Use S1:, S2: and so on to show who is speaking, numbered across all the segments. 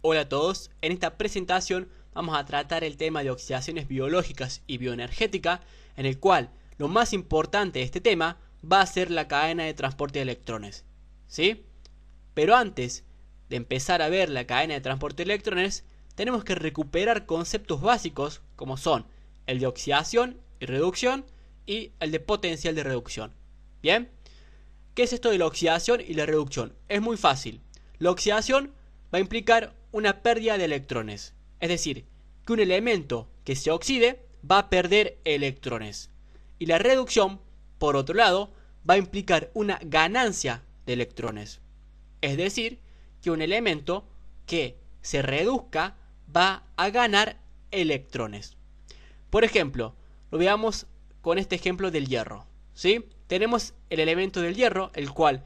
S1: Hola a todos, en esta presentación vamos a tratar el tema de oxidaciones biológicas y bioenergética, en el cual lo más importante de este tema va a ser la cadena de transporte de electrones, ¿sí? Pero antes de empezar a ver la cadena de transporte de electrones, tenemos que recuperar conceptos básicos como son el de oxidación y reducción y el de potencial de reducción. ¿Bien? ¿Qué es esto de la oxidación y la reducción? Es muy fácil. La oxidación va a implicar una pérdida de electrones. Es decir, que un elemento que se oxide va a perder electrones. Y la reducción, por otro lado, va a implicar una ganancia de electrones. Es decir, que un elemento que se reduzca va a ganar electrones. Por ejemplo, lo veamos con este ejemplo del hierro, ¿sí? Tenemos el elemento del hierro, el cual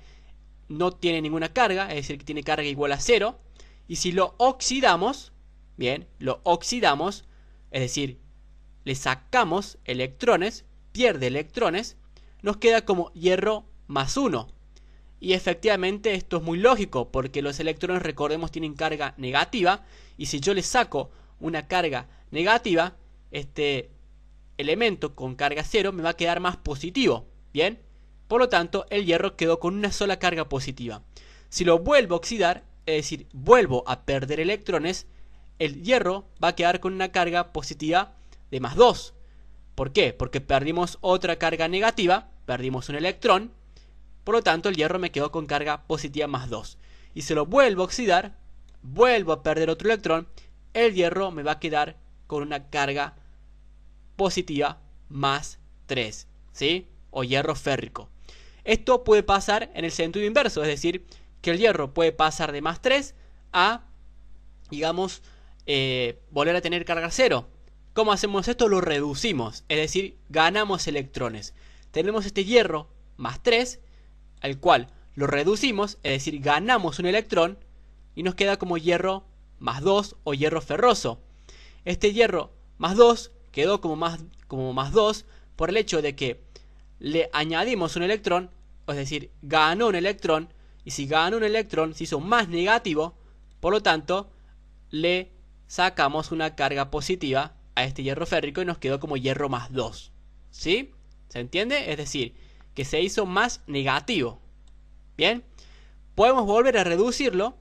S1: no tiene ninguna carga, es decir, que tiene carga igual a 0. Y si lo oxidamos, bien, lo oxidamos, es decir, le sacamos electrones, pierde electrones, nos queda como hierro más 1. Y efectivamente esto es muy lógico, porque los electrones, recordemos, tienen carga negativa. Y si yo le saco una carga negativa, este elemento con carga 0 me va a quedar más positivo. Bien, por lo tanto el hierro quedó con una sola carga positiva. Si lo vuelvo a oxidar, es decir, vuelvo a perder electrones, el hierro va a quedar con una carga positiva de más 2. ¿Por qué? Porque perdimos otra carga negativa, perdimos un electrón, por lo tanto el hierro me quedó con carga positiva más 2. Y si lo vuelvo a oxidar, vuelvo a perder otro electrón, el hierro me va a quedar con una carga positiva más 3, ¿sí? O hierro férrico. Esto puede pasar en el sentido inverso, es decir, que el hierro puede pasar de más 3 a, digamos, volver a tener carga 0. ¿Cómo hacemos esto? Lo reducimos, es decir, ganamos electrones. Tenemos este hierro más 3, al cual lo reducimos, es decir, ganamos un electrón, y nos queda como hierro más 2 o hierro ferroso. Este hierro más 2 quedó como más 2 por el hecho de que le añadimos un electrón, es decir, ganó un electrón, y si ganó un electrón se hizo más negativo, por lo tanto le sacamos una carga positiva a este hierro férrico y nos quedó como hierro más 2. ¿Sí? ¿Se entiende? Es decir, que se hizo más negativo. Bien, podemos volver a reducirlo,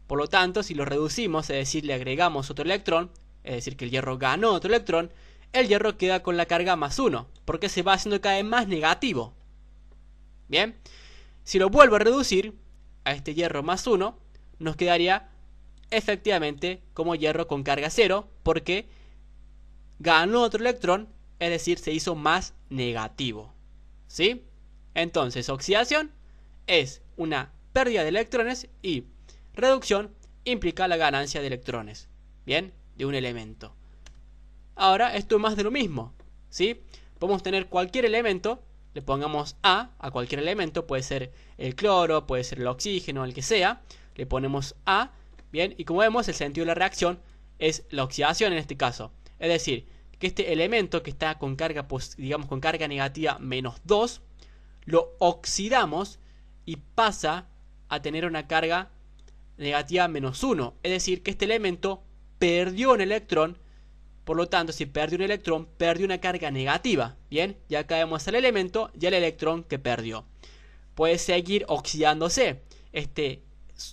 S1: por lo tanto si lo reducimos, es decir, le agregamos otro electrón, es decir, que el hierro ganó otro electrón, el hierro queda con la carga más 1, porque se va haciendo cada vez más negativo. Bien, si lo vuelvo a reducir a este hierro más 1, nos quedaría efectivamente como hierro con carga 0, porque ganó otro electrón, es decir, se hizo más negativo. ¿Sí? Entonces, oxidación es una pérdida de electrones y reducción implica la ganancia de electrones, bien, de un elemento. Ahora, esto es más de lo mismo, ¿sí? Podemos tener cualquier elemento, le pongamos A cualquier elemento, puede ser el cloro, puede ser el oxígeno, el que sea, le ponemos A, bien, y como vemos, el sentido de la reacción es la oxidación en este caso. Es decir, que este elemento que está con carga, digamos, con carga negativa menos 2, lo oxidamos y pasa a tener una carga negativa menos 1. Es decir, que este elemento perdió un electrón. Por lo tanto, si perdió un electrón, perdió una carga negativa. Bien, ya caemos al elemento y al electrón que perdió. Puede seguir oxidándose. Este,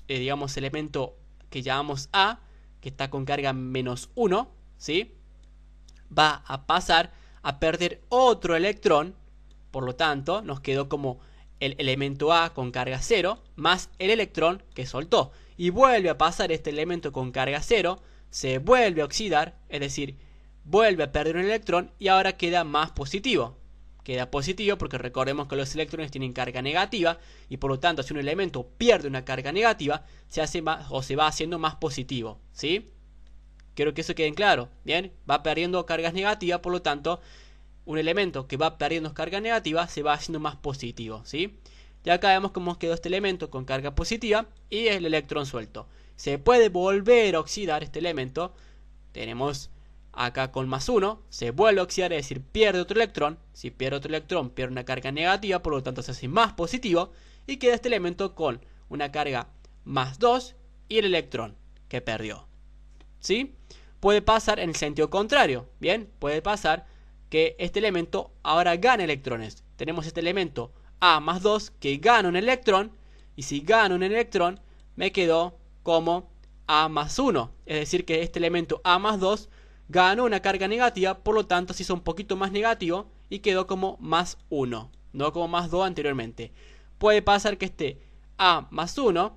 S1: digamos, elemento que llamamos A, que está con carga menos 1, ¿sí? Va a pasar a perder otro electrón. Por lo tanto, nos quedó como el elemento A con carga 0 más el electrón que soltó. Y vuelve a pasar este elemento con carga 0. Se vuelve a oxidar, es decir, vuelve a perder un electrón y ahora queda más positivo. Queda positivo porque recordemos que los electrones tienen carga negativa y por lo tanto si un elemento pierde una carga negativa se hace más, o se va haciendo más positivo, ¿sí? Quiero que eso quede claro, ¿bien? Va perdiendo cargas negativas, por lo tanto un elemento que va perdiendo carga negativa se va haciendo más positivo, ¿sí? Ya acá vemos cómo quedó este elemento con carga positiva y el electrón suelto. Se puede volver a oxidar este elemento. Tenemos acá con más 1. Se vuelve a oxidar, es decir, pierde otro electrón. Si pierde otro electrón, pierde una carga negativa, por lo tanto se hace más positivo. Y queda este elemento con una carga más 2 y el electrón. que perdió. ¿Sí? Puede pasar en el sentido contrario. Bien, puede pasar que este elemento ahora gane electrones. Tenemos este elemento A más 2 que gana un electrón. Y si gana un electrón, me quedó como A más 1. Es decir, que este elemento A más 2 ganó una carga negativa, por lo tanto se hizo un poquito más negativo y quedó como más 1, no como más 2 anteriormente. Puede pasar que este A más 1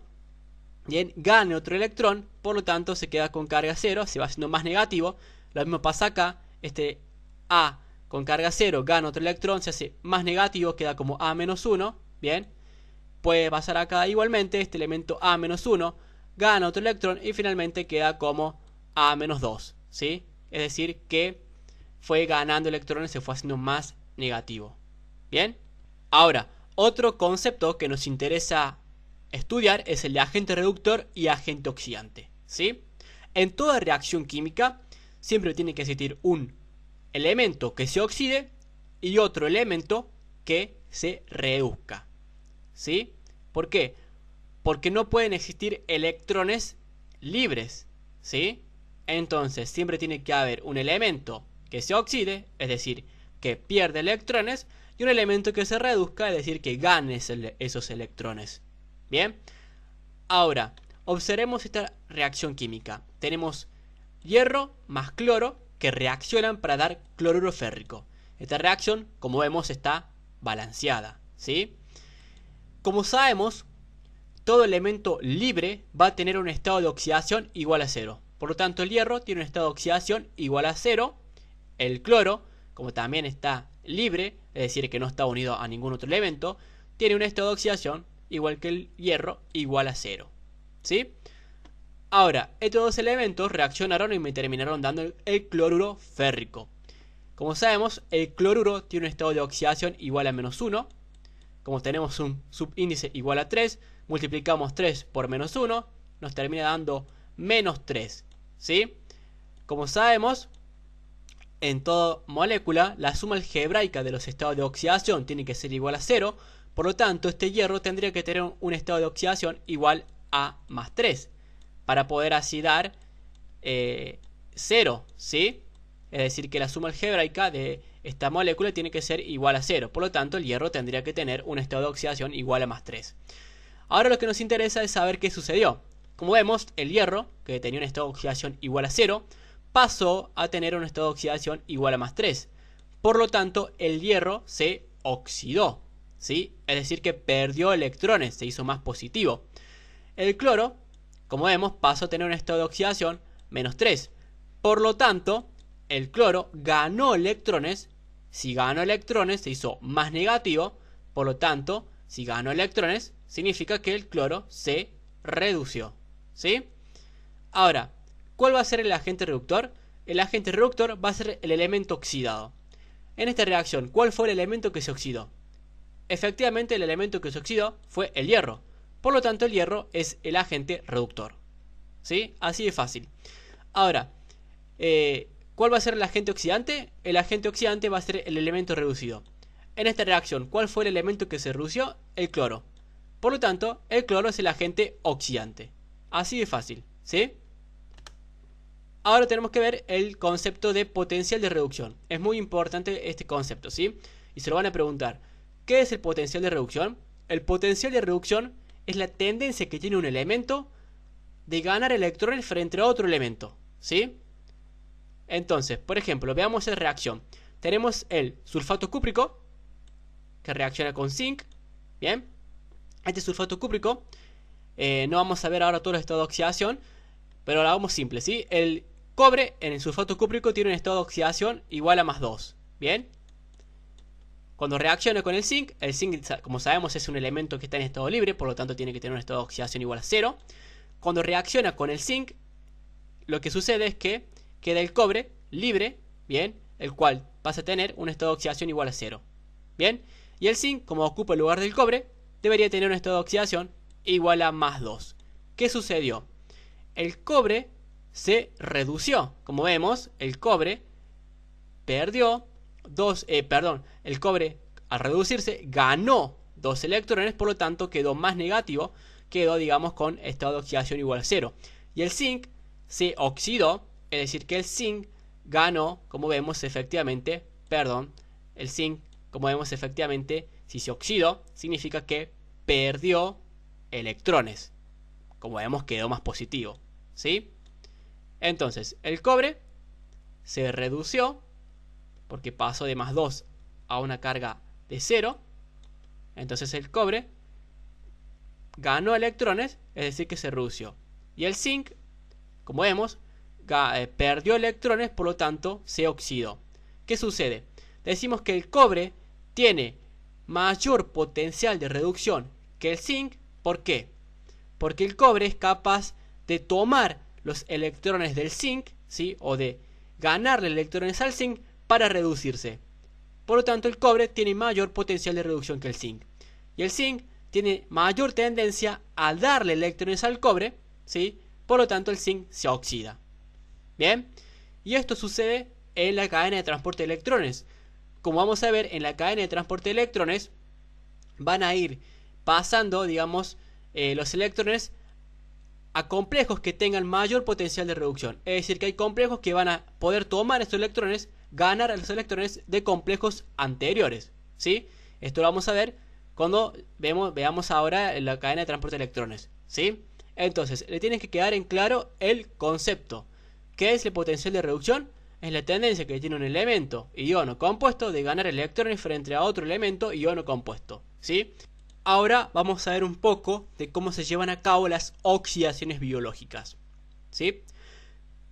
S1: bien, gane otro electrón, por lo tanto se queda con carga 0, se va haciendo más negativo. Lo mismo pasa acá, este A con carga 0 gana otro electrón, se hace más negativo, queda como A menos 1, bien. Puede pasar acá igualmente, este elemento A menos 1 gana otro electrón y finalmente queda como A menos 2, ¿sí? Es decir, que fue ganando electrones, se fue haciendo más negativo. Bien. Ahora, otro concepto que nos interesa estudiar es el de agente reductor y agente oxidante, ¿sí? En toda reacción química siempre tiene que existir un elemento que se oxide y otro elemento que se reduzca, ¿sí? ¿Por qué? Porque no pueden existir electrones libres, ¿sí? Entonces siempre tiene que haber un elemento que se oxide, es decir, que pierde electrones, y un elemento que se reduzca, es decir, que gane esos electrones. Bien, ahora observemos esta reacción química. Tenemos hierro más cloro que reaccionan para dar cloruro férrico. Esta reacción, como vemos, está balanceada, ¿sí? Como sabemos, todo elemento libre va a tener un estado de oxidación igual a 0. Por lo tanto, el hierro tiene un estado de oxidación igual a 0. El cloro, como también está libre, es decir, que no está unido a ningún otro elemento, tiene un estado de oxidación igual que el hierro, igual a 0. ¿Sí? Ahora, estos dos elementos reaccionaron y me terminaron dando el cloruro férrico. Como sabemos, el cloruro tiene un estado de oxidación igual a menos 1. Como tenemos un subíndice igual a 3, multiplicamos 3 por menos 1, nos termina dando menos 3. ¿Sí? Como sabemos, en toda molécula, la suma algebraica de los estados de oxidación tiene que ser igual a 0. Por lo tanto, este hierro tendría que tener un estado de oxidación igual a más 3. Para poder así dar 0. ¿Sí? Es decir, que la suma algebraica de esta molécula tiene que ser igual a 0. Por lo tanto, el hierro tendría que tener un estado de oxidación igual a más 3. Ahora lo que nos interesa es saber qué sucedió. Como vemos, el hierro, que tenía un estado de oxidación igual a 0, pasó a tener un estado de oxidación igual a más 3. Por lo tanto, el hierro se oxidó, ¿sí? Es decir, que perdió electrones, se hizo más positivo. El cloro, como vemos, pasó a tener un estado de oxidación menos 3. Por lo tanto, el cloro ganó electrones. Si ganó electrones, se hizo más negativo. Por lo tanto, si ganó electrones, significa que el cloro se redució, ¿sí? Ahora, ¿cuál va a ser el agente reductor? El agente reductor va a ser el elemento oxidado. En esta reacción, ¿cuál fue el elemento que se oxidó? Efectivamente, el elemento que se oxidó fue el hierro. Por lo tanto, el hierro es el agente reductor, ¿sí? Así de fácil. Ahora, ¿cuál va a ser el agente oxidante? El agente oxidante va a ser el elemento reducido. En esta reacción, ¿cuál fue el elemento que se redució? El cloro. Por lo tanto, el cloro es el agente oxidante. Así de fácil, ¿sí? Ahora tenemos que ver el concepto de potencial de reducción. Es muy importante este concepto, ¿sí? Y se lo van a preguntar. ¿Qué es el potencial de reducción? El potencial de reducción es la tendencia que tiene un elemento de ganar electrones frente a otro elemento, ¿sí? Entonces, por ejemplo, veamos esa reacción. Tenemos el sulfato cúprico, que reacciona con zinc, ¿bien? Este sulfato cúprico, no vamos a ver ahora todo el estado de oxidación, pero lo hagamos simple, ¿sí? El cobre en el sulfato cúprico tiene un estado de oxidación igual a más 2, ¿bien? Cuando reacciona con el zinc, como sabemos es un elemento que está en estado libre, por lo tanto tiene que tener un estado de oxidación igual a 0. Cuando reacciona con el zinc, lo que sucede es que queda el cobre libre, ¿bien? El cual pasa a tener un estado de oxidación igual a 0, ¿bien? Y el zinc, como ocupa el lugar del cobre, debería tener un estado de oxidación igual a más 2. ¿Qué sucedió? El cobre se redució. Como vemos, el cobre perdió el cobre al reducirse ganó 2 electrones, por lo tanto quedó más negativo, quedó digamos con estado de oxidación igual a 0. y el zinc se oxidó, es decir que el zinc ganó, como vemos efectivamente, el zinc, como vemos efectivamente, si se oxidó, significa que perdió electrones. Como vemos, quedó más positivo, ¿sí? Entonces, el cobre se redució porque pasó de +2 a una carga de 0. Entonces el cobre ganó electrones, es decir que se redució. Y el zinc, como vemos, perdió electrones, por lo tanto se oxidó. ¿Qué sucede? Decimos que el cobre tiene mayor potencial de reducción que el zinc. ¿Por qué? Porque el cobre es capaz de tomar los electrones del zinc, ¿sí? O de ganarle electrones al zinc para reducirse. Por lo tanto, el cobre tiene mayor potencial de reducción que el zinc. Y el zinc tiene mayor tendencia a darle electrones al cobre, ¿sí? Por lo tanto, el zinc se oxida. Bien, y esto sucede en la cadena de transporte de electrones. Como vamos a ver, en la cadena de transporte de electrones van a ir pasando, digamos, los electrones a complejos que tengan mayor potencial de reducción. Es decir, que hay complejos que van a poder tomar estos electrones, ganar a los electrones de complejos anteriores, ¿sí? Esto lo vamos a ver cuando veamos ahora la cadena de transporte de electrones, ¿sí? Entonces, le tiene que quedar en claro el concepto. ¿Qué es el potencial de reducción? Es la tendencia que tiene un elemento iono compuesto de ganar electrones frente a otro elemento iono compuesto, ¿sí? Ahora vamos a ver un poco de cómo se llevan a cabo las oxidaciones biológicas, ¿sí?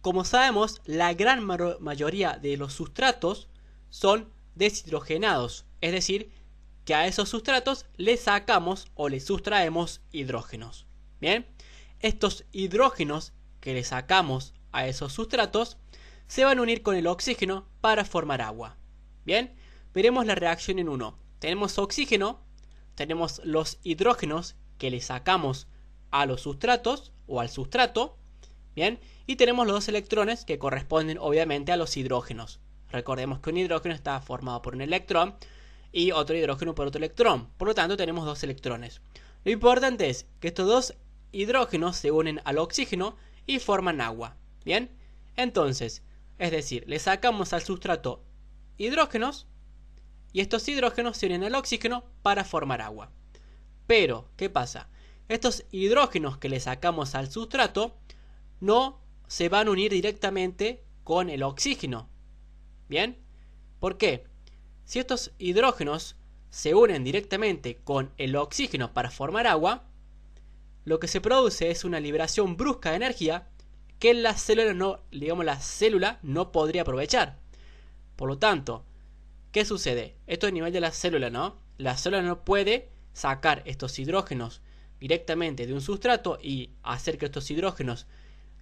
S1: Como sabemos, la gran mayoría de los sustratos son deshidrogenados, es decir, que a esos sustratos le sacamos o le sustraemos hidrógenos. Bien, estos hidrógenos que le sacamos a esos sustratos se van a unir con el oxígeno para formar agua. Bien, veremos la reacción en uno. Tenemos oxígeno, tenemos los hidrógenos que le sacamos a los sustratos o al sustrato, bien, y tenemos los dos electrones que corresponden obviamente a los hidrógenos. Recordemos que un hidrógeno está formado por un electrón y otro hidrógeno por otro electrón, por lo tanto tenemos dos electrones. Lo importante es que estos dos hidrógenos se unen al oxígeno y forman agua. Bien, entonces, es decir, le sacamos al sustrato hidrógenos y estos hidrógenos se unen al oxígeno para formar agua. Pero, ¿qué pasa? Estos hidrógenos que le sacamos al sustrato no se van a unir directamente con el oxígeno. ¿Bien? ¿Por qué? Si estos hidrógenos se unen directamente con el oxígeno para formar agua, lo que se produce es una liberación brusca de energía que la célula no podría aprovechar. Por lo tanto, ¿qué sucede? Esto a nivel de la célula, ¿no? La célula no puede sacar estos hidrógenos directamente de un sustrato y hacer que estos hidrógenos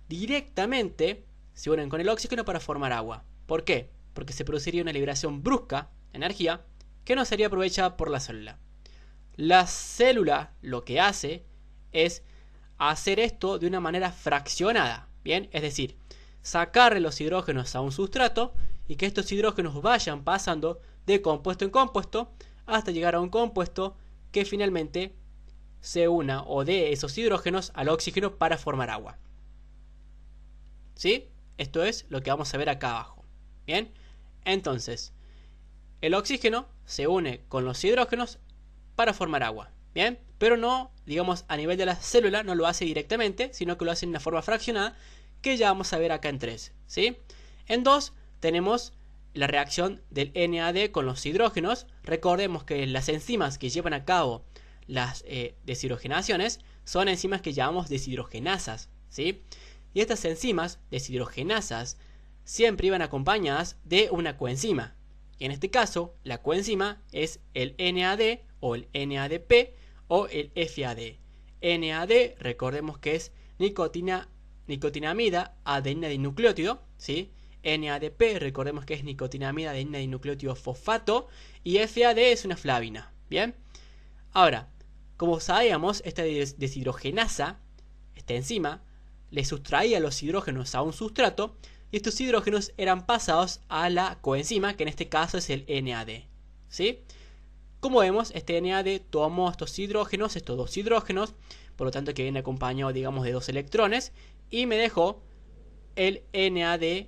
S1: directamente se unen con el oxígeno para formar agua. ¿Por qué? Porque se produciría una liberación brusca de energía que no sería aprovechada por la célula. La célula lo que hace es hacer esto de una manera fraccionada. Bien, es decir, sacarle los hidrógenos a un sustrato y que estos hidrógenos vayan pasando de compuesto en compuesto hasta llegar a un compuesto que finalmente se una o dé esos hidrógenos al oxígeno para formar agua. ¿Sí? Esto es lo que vamos a ver acá abajo. Bien, entonces el oxígeno se une con los hidrógenos para formar agua. Bien, pero no, digamos, a nivel de la célula no lo hace directamente, sino que lo hace en una forma fraccionada que ya vamos a ver acá en 3. ¿Sí? En 2 tenemos la reacción del NAD con los hidrógenos. Recordemos que las enzimas que llevan a cabo las deshidrogenaciones son enzimas que llamamos deshidrogenasas, ¿sí? Y estas enzimas deshidrogenasas siempre iban acompañadas de una coenzima. Y en este caso, la coenzima es el NAD o el NADP o el FAD. NAD, recordemos que es nicotinamida adenina dinucleótido, ¿sí? NADP, recordemos que es nicotinamida adenina dinucleótido fosfato. Y FAD es una flavina, ¿bien? Ahora, como sabíamos, esta deshidrogenasa, esta enzima, le sustraía los hidrógenos a un sustrato y estos hidrógenos eran pasados a la coenzima, que en este caso es el NAD, ¿sí? Como vemos, este NAD tomó estos dos hidrógenos, por lo tanto que viene acompañado, digamos, de dos electrones, y me dejó el NAD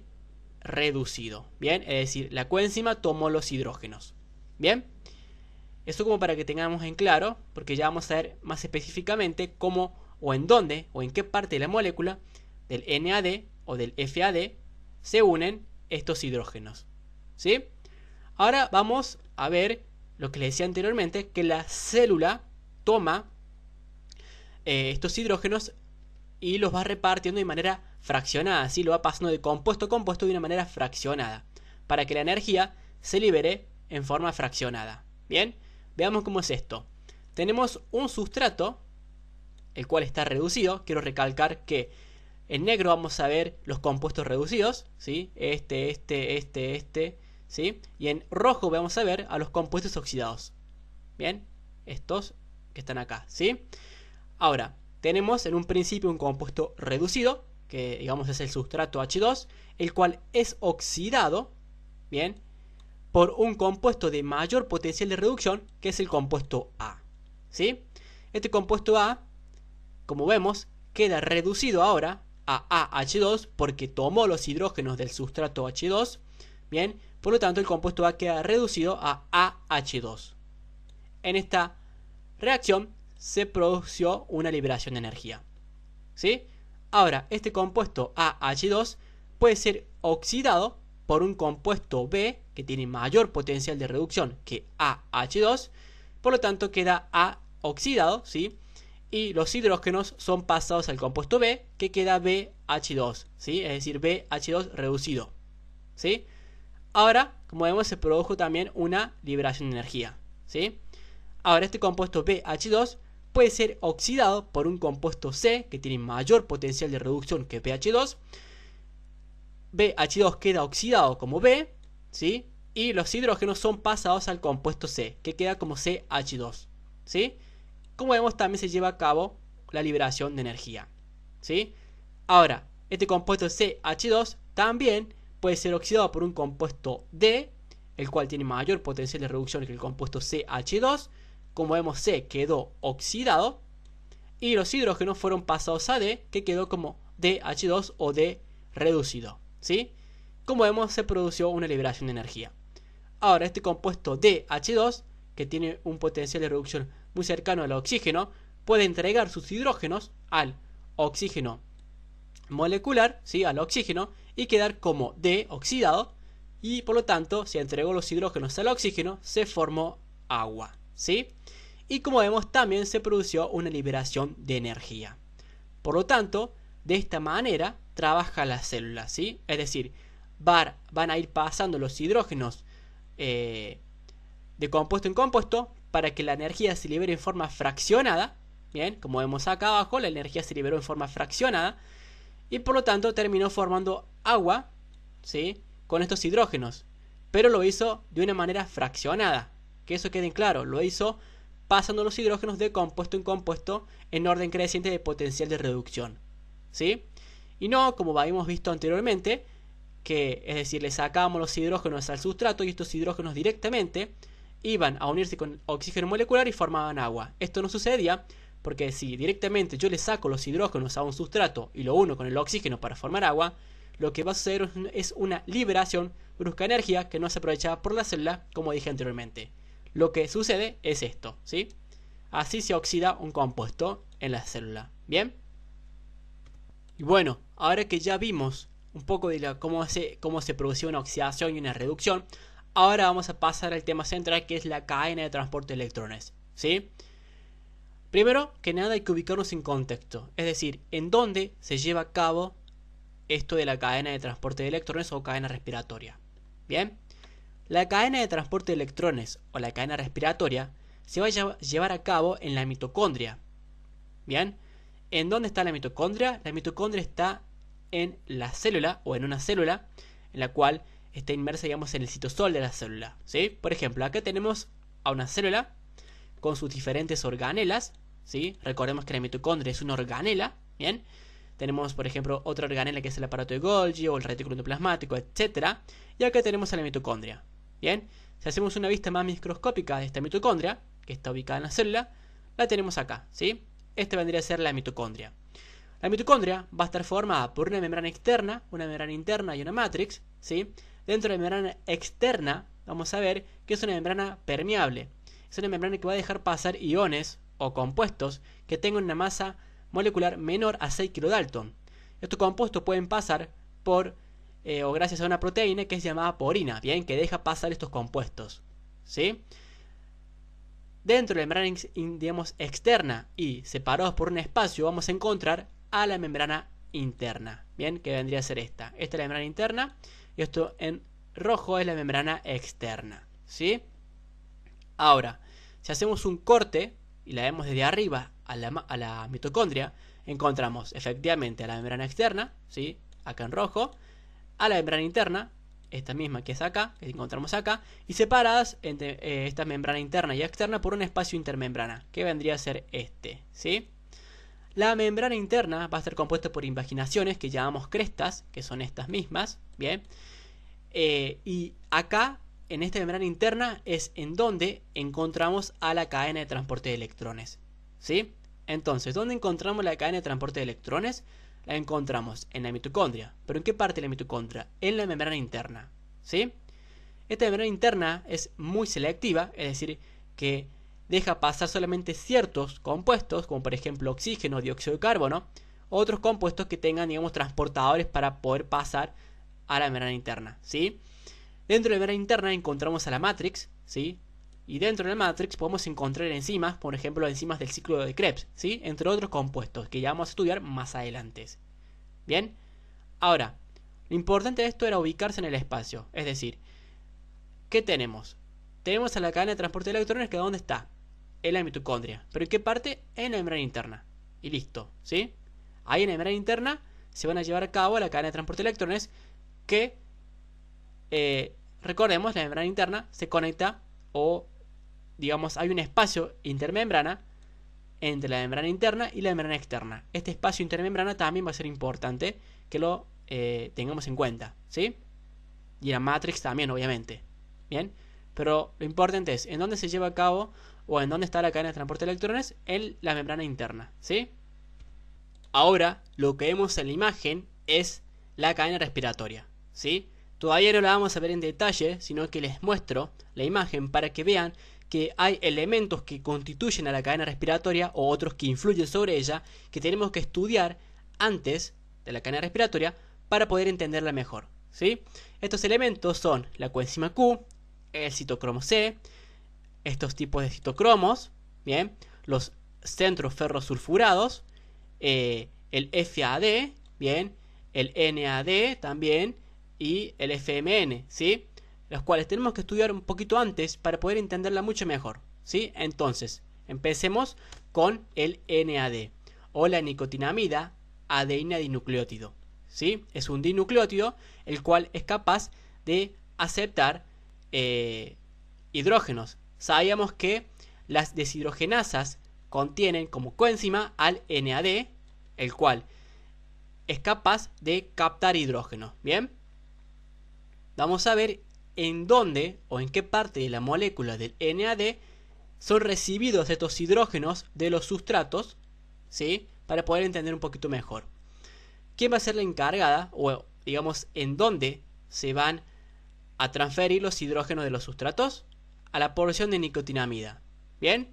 S1: reducido. Bien, es decir, la coenzima tomó los hidrógenos. Bien, eso como para que tengamos en claro, porque ya vamos a ver más específicamente cómo o en dónde o en qué parte de la molécula del NAD o del FAD se unen estos hidrógenos. ¿Sí? Ahora vamos a ver lo que les decía anteriormente, que la célula toma estos hidrógenos y los va repartiendo de manera fraccionada, ¿sí? Lo va pasando de compuesto a compuesto de una manera fraccionada, para que la energía se libere en forma fraccionada. Bien, veamos cómo es esto. Tenemos un sustrato, el cual está reducido. Quiero recalcar que en negro vamos a ver los compuestos reducidos, ¿sí? ¿Sí? Y en rojo vamos a ver a los compuestos oxidados. Bien, estos que están acá, ¿sí? Ahora, tenemos en un principio un compuesto reducido, que digamos es el sustrato H2, el cual es oxidado, bien, por un compuesto de mayor potencial de reducción, que es el compuesto A, ¿sí? Este compuesto A, como vemos, queda reducido ahora a AH2 porque tomó los hidrógenos del sustrato H2, bien, por lo tanto el compuesto A queda reducido a AH2. En esta reacción se produjo una liberación de energía, ¿sí? Ahora, este compuesto AH2 puede ser oxidado por un compuesto B que tiene mayor potencial de reducción que AH2, por lo tanto queda A oxidado, ¿sí? Y los hidrógenos son pasados al compuesto B, que queda BH2, ¿sí? Es decir, BH2 reducido, ¿sí? Ahora, como vemos, se produjo también una liberación de energía, ¿sí? Ahora, este compuesto BH2 puede ser oxidado por un compuesto C que tiene mayor potencial de reducción que BH2. BH2 queda oxidado como B, ¿sí? Y los hidrógenos son pasados al compuesto C, que queda como CH2, ¿sí? Como vemos, también se lleva a cabo la liberación de energía, ¿sí? Ahora, este compuesto CH2 también puede ser oxidado por un compuesto D, el cual tiene mayor potencial de reducción que el compuesto CH2. Como vemos, C quedó oxidado y los hidrógenos fueron pasados a D, que quedó como DH2 o D reducido, ¿sí? Como vemos, se produjo una liberación de energía. Ahora, este compuesto DH2, que tiene un potencial de reducción muy cercano al oxígeno, puede entregar sus hidrógenos al oxígeno molecular, ¿sí? Al oxígeno, y quedar como D oxidado, y por lo tanto, si entregó los hidrógenos al oxígeno, se formó agua, ¿sí? Y como vemos, también se produjo una liberación de energía. Por lo tanto, de esta manera trabaja la célula, ¿sí? Es decir, van a ir pasando los hidrógenos de compuesto en compuesto para que la energía se libere en forma fraccionada. Bien, como vemos acá abajo, la energía se liberó en forma fraccionada y por lo tanto terminó formando agua, ¿sí? Con estos hidrógenos, pero lo hizo de una manera fraccionada. Que eso quede claro, lo hizo pasando los hidrógenos de compuesto en compuesto en orden creciente de potencial de reducción, ¿sí? Y no como habíamos visto anteriormente, que es decir, le sacábamos los hidrógenos al sustrato y estos hidrógenos directamente iban a unirse con oxígeno molecular y formaban agua. Esto no sucedía porque si directamente yo le saco los hidrógenos a un sustrato y lo uno con el oxígeno para formar agua, lo que va a suceder es una liberación brusca de energía que no se aprovechaba por la célula, como dije anteriormente. Lo que sucede es esto, ¿sí? Así se oxida un compuesto en la célula. ¿Bien? Y bueno, ahora que ya vimos un poco de cómo se produce una oxidación y una reducción, ahora vamos a pasar al tema central, que es la cadena de transporte de electrones, ¿sí? Primero que nada hay que ubicarnos en contexto, es decir, en dónde se lleva a cabo esto de la cadena de transporte de electrones o cadena respiratoria. Bien, la cadena de transporte de electrones o la cadena respiratoria se va a llevar a cabo en la mitocondria. Bien, ¿en dónde está la mitocondria? La mitocondria está en la célula o en una célula en la cual está inmersa, digamos, en el citosol de la célula, ¿sí? Por ejemplo, acá tenemos a una célula con sus diferentes organelas, ¿sí? Recordemos que la mitocondria es una organela, ¿bien? Tenemos, por ejemplo, otra organela que es el aparato de Golgi o el retículo endoplasmático, etc. Y acá tenemos a la mitocondria, ¿bien? Si hacemos una vista más microscópica de esta mitocondria, que está ubicada en la célula, la tenemos acá, ¿sí? Esta vendría a ser la mitocondria. La mitocondria va a estar formada por una membrana externa, una membrana interna y una matrix, ¿sí? Dentro de la membrana externa vamos a ver que es una membrana permeable. Es una membrana que va a dejar pasar iones o compuestos que tengan una masa molecular menor a 6 kilodalton. Estos compuestos pueden pasar por o gracias a una proteína que es llamada porina, bien, que deja pasar estos compuestos, ¿sí? Dentro de la membrana, digamos, externa y separados por un espacio, vamos a encontrar a la membrana interna, bien, que vendría a ser esta. Esta es la membrana interna y esto en rojo es la membrana externa, ¿sí? Ahora, si hacemos un corte y la vemos desde arriba a la mitocondria, encontramos efectivamente a la membrana externa, ¿sí? Acá en rojo, a la membrana interna, esta misma que es acá, que encontramos acá, y separadas entre esta membrana interna y externa por un espacio intermembrana, que vendría a ser este, ¿sí? La membrana interna va a estar compuesta por invaginaciones que llamamos crestas, que son estas mismas, ¿bien? Y acá, en esta membrana interna, es en donde encontramos a la cadena de transporte de electrones, ¿sí? Entonces, ¿dónde encontramos la cadena de transporte de electrones? La encontramos en la mitocondria. ¿Pero en qué parte de la mitocondria? En la membrana interna, ¿sí? Esta membrana interna es muy selectiva, es decir, que deja pasar solamente ciertos compuestos, como por ejemplo oxígeno, dióxido de carbono, otros compuestos que tengan, digamos, transportadores para poder pasar a la membrana interna, ¿sí? Dentro de la membrana interna encontramos a la matrix, ¿sí? Y dentro de la matrix podemos encontrar enzimas, por ejemplo, enzimas del ciclo de Krebs, ¿sí? Entre otros compuestos que ya vamos a estudiar más adelante. Bien, ahora, lo importante de esto era ubicarse en el espacio, es decir, ¿qué tenemos? Tenemos a la cadena de transporte de electrones que ¿dónde está? En la mitocondria. ¿Pero en qué parte? En la membrana interna. Y listo, ¿sí? Ahí en la membrana interna se van a llevar a cabo la cadena de transporte de electrones que, recordemos, la membrana interna se conecta o, digamos, hay un espacio intermembrana entre la membrana interna y la membrana externa. Este espacio intermembrana también va a ser importante que lo tengamos en cuenta, ¿sí? Y la matrix también, obviamente. Bien, pero lo importante es en dónde se lleva a cabo o en dónde está la cadena de transporte de electrones, en la membrana interna, ¿sí? Ahora, lo que vemos en la imagen es la cadena respiratoria, ¿sí? Todavía no la vamos a ver en detalle, sino que les muestro la imagen para que vean que hay elementos que constituyen a la cadena respiratoria o otros que influyen sobre ella que tenemos que estudiar antes de la cadena respiratoria para poder entenderla mejor, ¿sí? Estos elementos son la coenzima Q, el citocromo C, estos tipos de citocromos, ¿bien? Los centros ferrosulfurados, el FAD, ¿bien? El NAD también y el FMN, ¿sí? Los cuales tenemos que estudiar un poquito antes para poder entenderla mucho mejor, ¿sí? Entonces, empecemos con el NAD o la nicotinamida adeína dinucleótido, ¿sí? Es un dinucleótido el cual es capaz de aceptar hidrógenos. Sabíamos que las deshidrogenasas contienen como coenzima al NAD, el cual es capaz de captar hidrógeno, ¿bien? Vamos a ver en dónde o en qué parte de la molécula del NAD son recibidos estos hidrógenos de los sustratos, ¿sí? Para poder entender un poquito mejor. ¿Quién va a ser la encargada o digamos en dónde se van a transferir los hidrógenos de los sustratos? A la porción de nicotinamida. ¿Bien?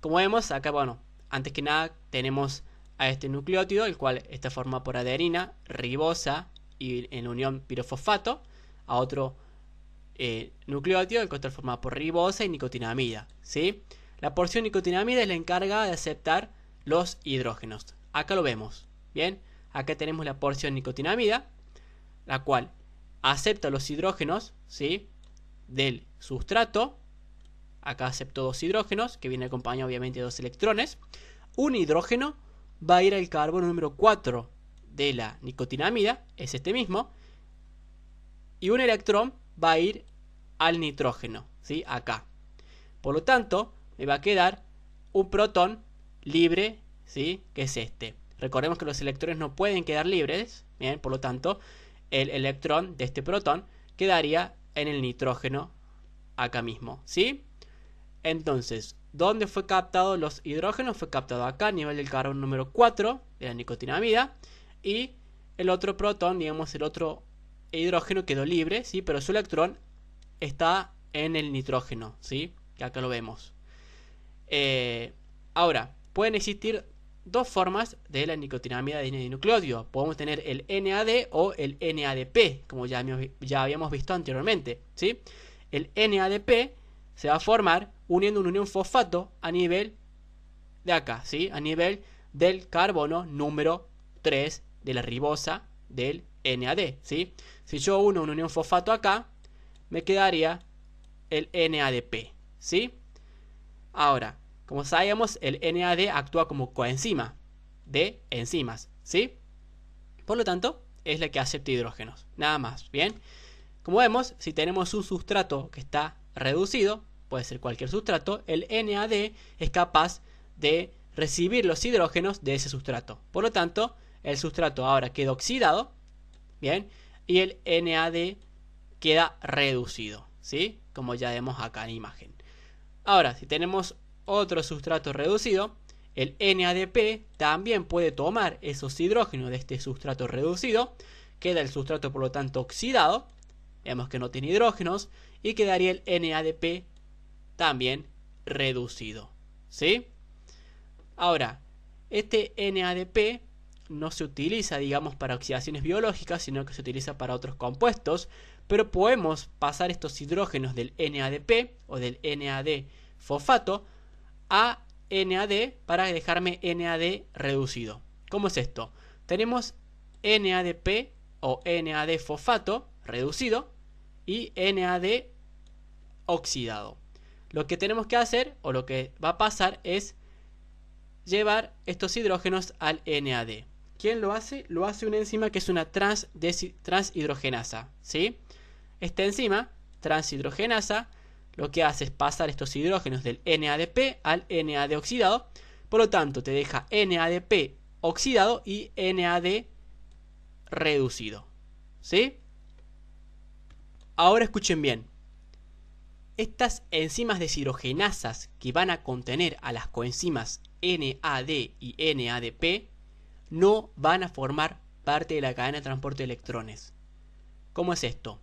S1: Como vemos acá, bueno, antes que nada tenemos a este nucleótido, el cual está formado por adenina, ribosa y en unión pirofosfato, a otro nucleótido, el cual está formado por ribosa y nicotinamida, ¿sí? La porción nicotinamida es la encargada de aceptar los hidrógenos. Acá lo vemos, ¿bien? Acá tenemos la porción nicotinamida, la cual acepta los hidrógenos, ¿sí? Del sustrato. Acá acepto 2 hidrógenos, que viene acompañado obviamente de 2 electrones. Un hidrógeno va a ir al carbono número 4 de la nicotinamida, es este mismo. Y un electrón va a ir al nitrógeno, ¿sí? Acá. Por lo tanto, me va a quedar un protón libre, ¿sí? Que es este. Recordemos que los electrones no pueden quedar libres, ¿bien? Por lo tanto, el electrón de este protón quedaría en el nitrógeno acá mismo, ¿sí? Entonces, ¿Dónde fue captado los hidrógenos? Fue captado acá a nivel del carbono número 4 de la nicotinamida. Y el otro protón, digamos el otro hidrógeno quedó libre, ¿sí? Pero su electrón está en el nitrógeno, ¿sí? Que acá lo vemos. Ahora, pueden existir dos formas de la nicotinamida de dinucleótido. Podemos tener el NAD o el NADP, como ya habíamos visto anteriormente, ¿sí? El NADP se va a formar uniendo un unión fosfato a nivel de acá, ¿sí? A nivel del carbono número 3 de la ribosa del NAD, ¿sí? Si yo uno un unión fosfato acá, me quedaría el NADP, ¿sí? Ahora, como sabemos, el NAD actúa como coenzima de enzimas, ¿sí? Por lo tanto, es la que acepta hidrógenos, nada más, ¿bien? Como vemos, si tenemos un sustrato que está reducido, puede ser cualquier sustrato, el NAD es capaz de recibir los hidrógenos de ese sustrato. Por lo tanto, el sustrato ahora queda oxidado, ¿bien? Y el NAD queda reducido, ¿sí? Como ya vemos acá en imagen. Ahora, si tenemos otro sustrato reducido, el NADP también puede tomar esos hidrógenos de este sustrato reducido. Queda el sustrato, por lo tanto, oxidado. Vemos que no tiene hidrógenos. Y quedaría el NADP también reducido, ¿sí? Ahora, este NADP no se utiliza, digamos, para oxidaciones biológicas, sino que se utiliza para otros compuestos. Pero podemos pasar estos hidrógenos del NADP o del NAD fosfato a NAD para dejarme NAD reducido. ¿Cómo es esto? Tenemos NADP o NAD fosfato reducido y NAD oxidado. Lo que tenemos que hacer, o lo que va a pasar, es llevar estos hidrógenos al NAD. ¿Quién lo hace? Lo hace una enzima que es una transhidrogenasa, ¿sí? Esta enzima, transhidrogenasa, lo que hace es pasar estos hidrógenos del NADP al NAD oxidado. Por lo tanto, te deja NADP oxidado y NAD reducido, ¿sí? Ahora escuchen bien. Estas enzimas deshidrogenasas que van a contener a las coenzimas NAD y NADP no van a formar parte de la cadena de transporte de electrones. ¿Cómo es esto?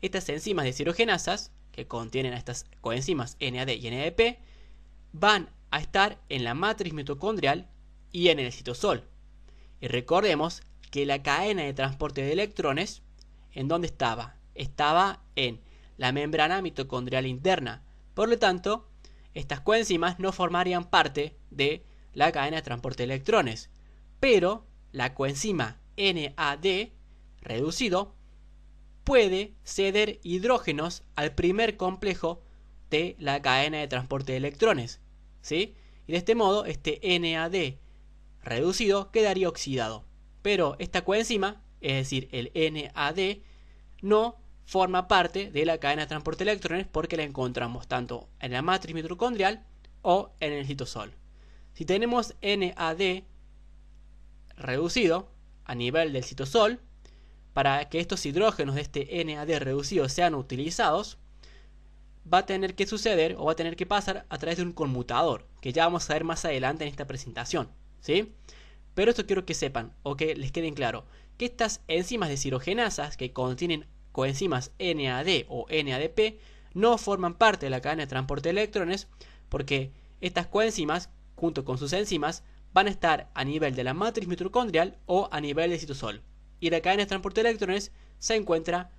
S1: Estas enzimas deshidrogenasas que contienen a estas coenzimas NAD y NADP van a estar en la matriz mitocondrial y en el citosol. Y recordemos que la cadena de transporte de electrones, ¿en dónde estaba? Estaba en la membrana mitocondrial interna. Por lo tanto, estas coenzimas no formarían parte de la cadena de transporte de electrones. Pero la coenzima NAD reducido puede ceder hidrógenos al primer complejo de la cadena de transporte de electrones, ¿sí? Y de este modo, este NAD reducido quedaría oxidado. Pero esta coenzima, es decir, el NAD, no forma parte de la cadena de transporte de electrones porque la encontramos tanto en la matriz mitocondrial o en el citosol. Si tenemos NAD reducido a nivel del citosol, para que estos hidrógenos de este NAD reducido sean utilizados, va a tener que suceder o va a tener que pasar a través de un conmutador, que ya vamos a ver más adelante en esta presentación, ¿sí? Pero esto quiero que sepan o que les queden claro, que estas enzimas deshidrogenasas que contienen coenzimas NAD o NADP no forman parte de la cadena de transporte de electrones porque estas coenzimas, junto con sus enzimas, van a estar a nivel de la matriz mitocondrial o a nivel del citosol. Y la cadena de transporte de electrones se encuentra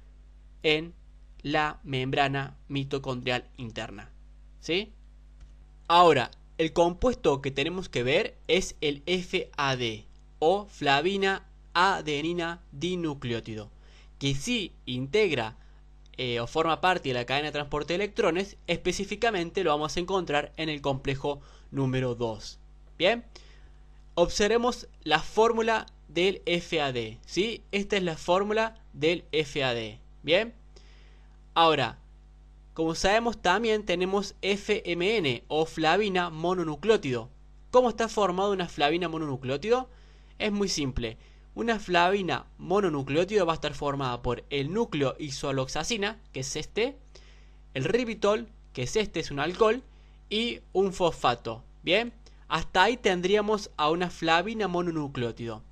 S1: en la membrana mitocondrial interna, ¿sí? Ahora, el compuesto que tenemos que ver es el FAD o flavina adenina dinucleótido, que sí integra o forma parte de la cadena de transporte de electrones. Específicamente lo vamos a encontrar en el complejo número 2. Bien, observemos la fórmula del FAD, ¿sí? Esta es la fórmula del FAD. Bien, ahora, como sabemos, también tenemos FMN o flavina mononucleótido. ¿Cómo está formado una flavina mononucleótido? Es muy simple. Una flavina mononucleótido va a estar formada por el núcleo isoaloxacina, que es este, el ribitol, que es este, es un alcohol, y un fosfato. Bien, hasta ahí tendríamos a una flavina mononucleótido.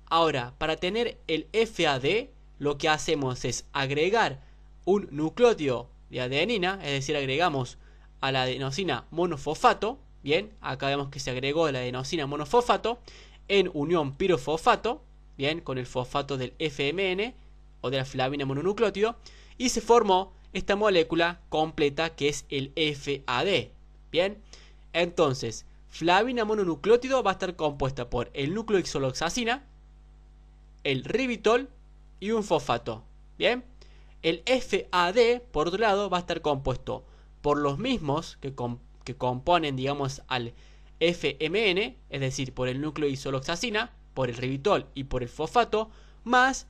S1: Ahora, para tener el FAD, lo que hacemos es agregar un nucleótido de adenina, es decir, agregamos a la adenosina monofosfato. Bien, acá vemos que se agregó la adenosina monofosfato en unión pirofosfato, bien, con el fosfato del FMN o de la flavina mononucleótido, y se formó esta molécula completa que es el FAD. Bien, entonces, flavina mononucleótido va a estar compuesta por el núcleo isoxazina, el ribitol y un fosfato. Bien, el FAD, por otro lado, va a estar compuesto por los mismos que componen, digamos, al FMN, es decir, por el núcleo isoxazina, por el ribitol y por el fosfato, más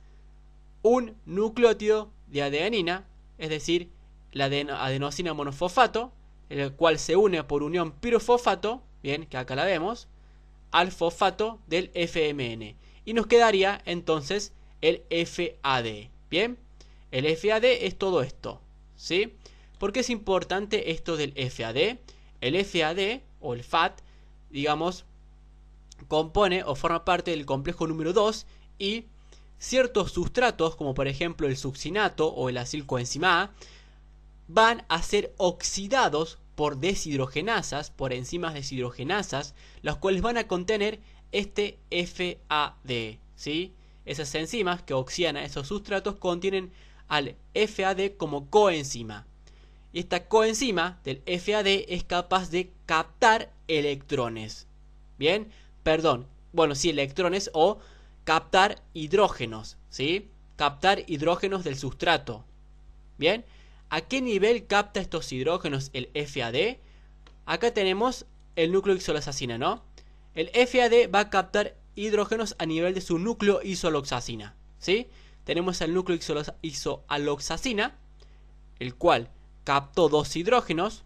S1: un nucleótido de adenina, es decir, la adenosina monofosfato, el cual se une por unión pirofosfato, bien, que acá la vemos, al fosfato del FMN. Y nos quedaría entonces el FAD. Bien, el FAD es todo esto, ¿sí? ¿Por qué es importante esto del FAD? El FAD o el FAT, digamos, compone o forma parte del complejo número 2 y ciertos sustratos, como por ejemplo el succinato o el acilcoenzima A, van a ser oxidados por deshidrogenasas, por enzimas deshidrogenasas, las cuales van a contener este FAD, ¿sí? Esas enzimas que oxidan a esos sustratos contienen al FAD como coenzima. Y esta coenzima del FAD es capaz de captar electrones. Bien, perdón, bueno, sí, electrones o captar hidrógenos, ¿sí? Captar hidrógenos del sustrato. Bien, ¿a qué nivel capta estos hidrógenos el FAD? Acá tenemos el núcleo isoxazina, ¿no? El FAD va a captar hidrógenos a nivel de su núcleo isoxazina, ¿sí? Tenemos el núcleo isoaloxacina, el cual captó dos hidrógenos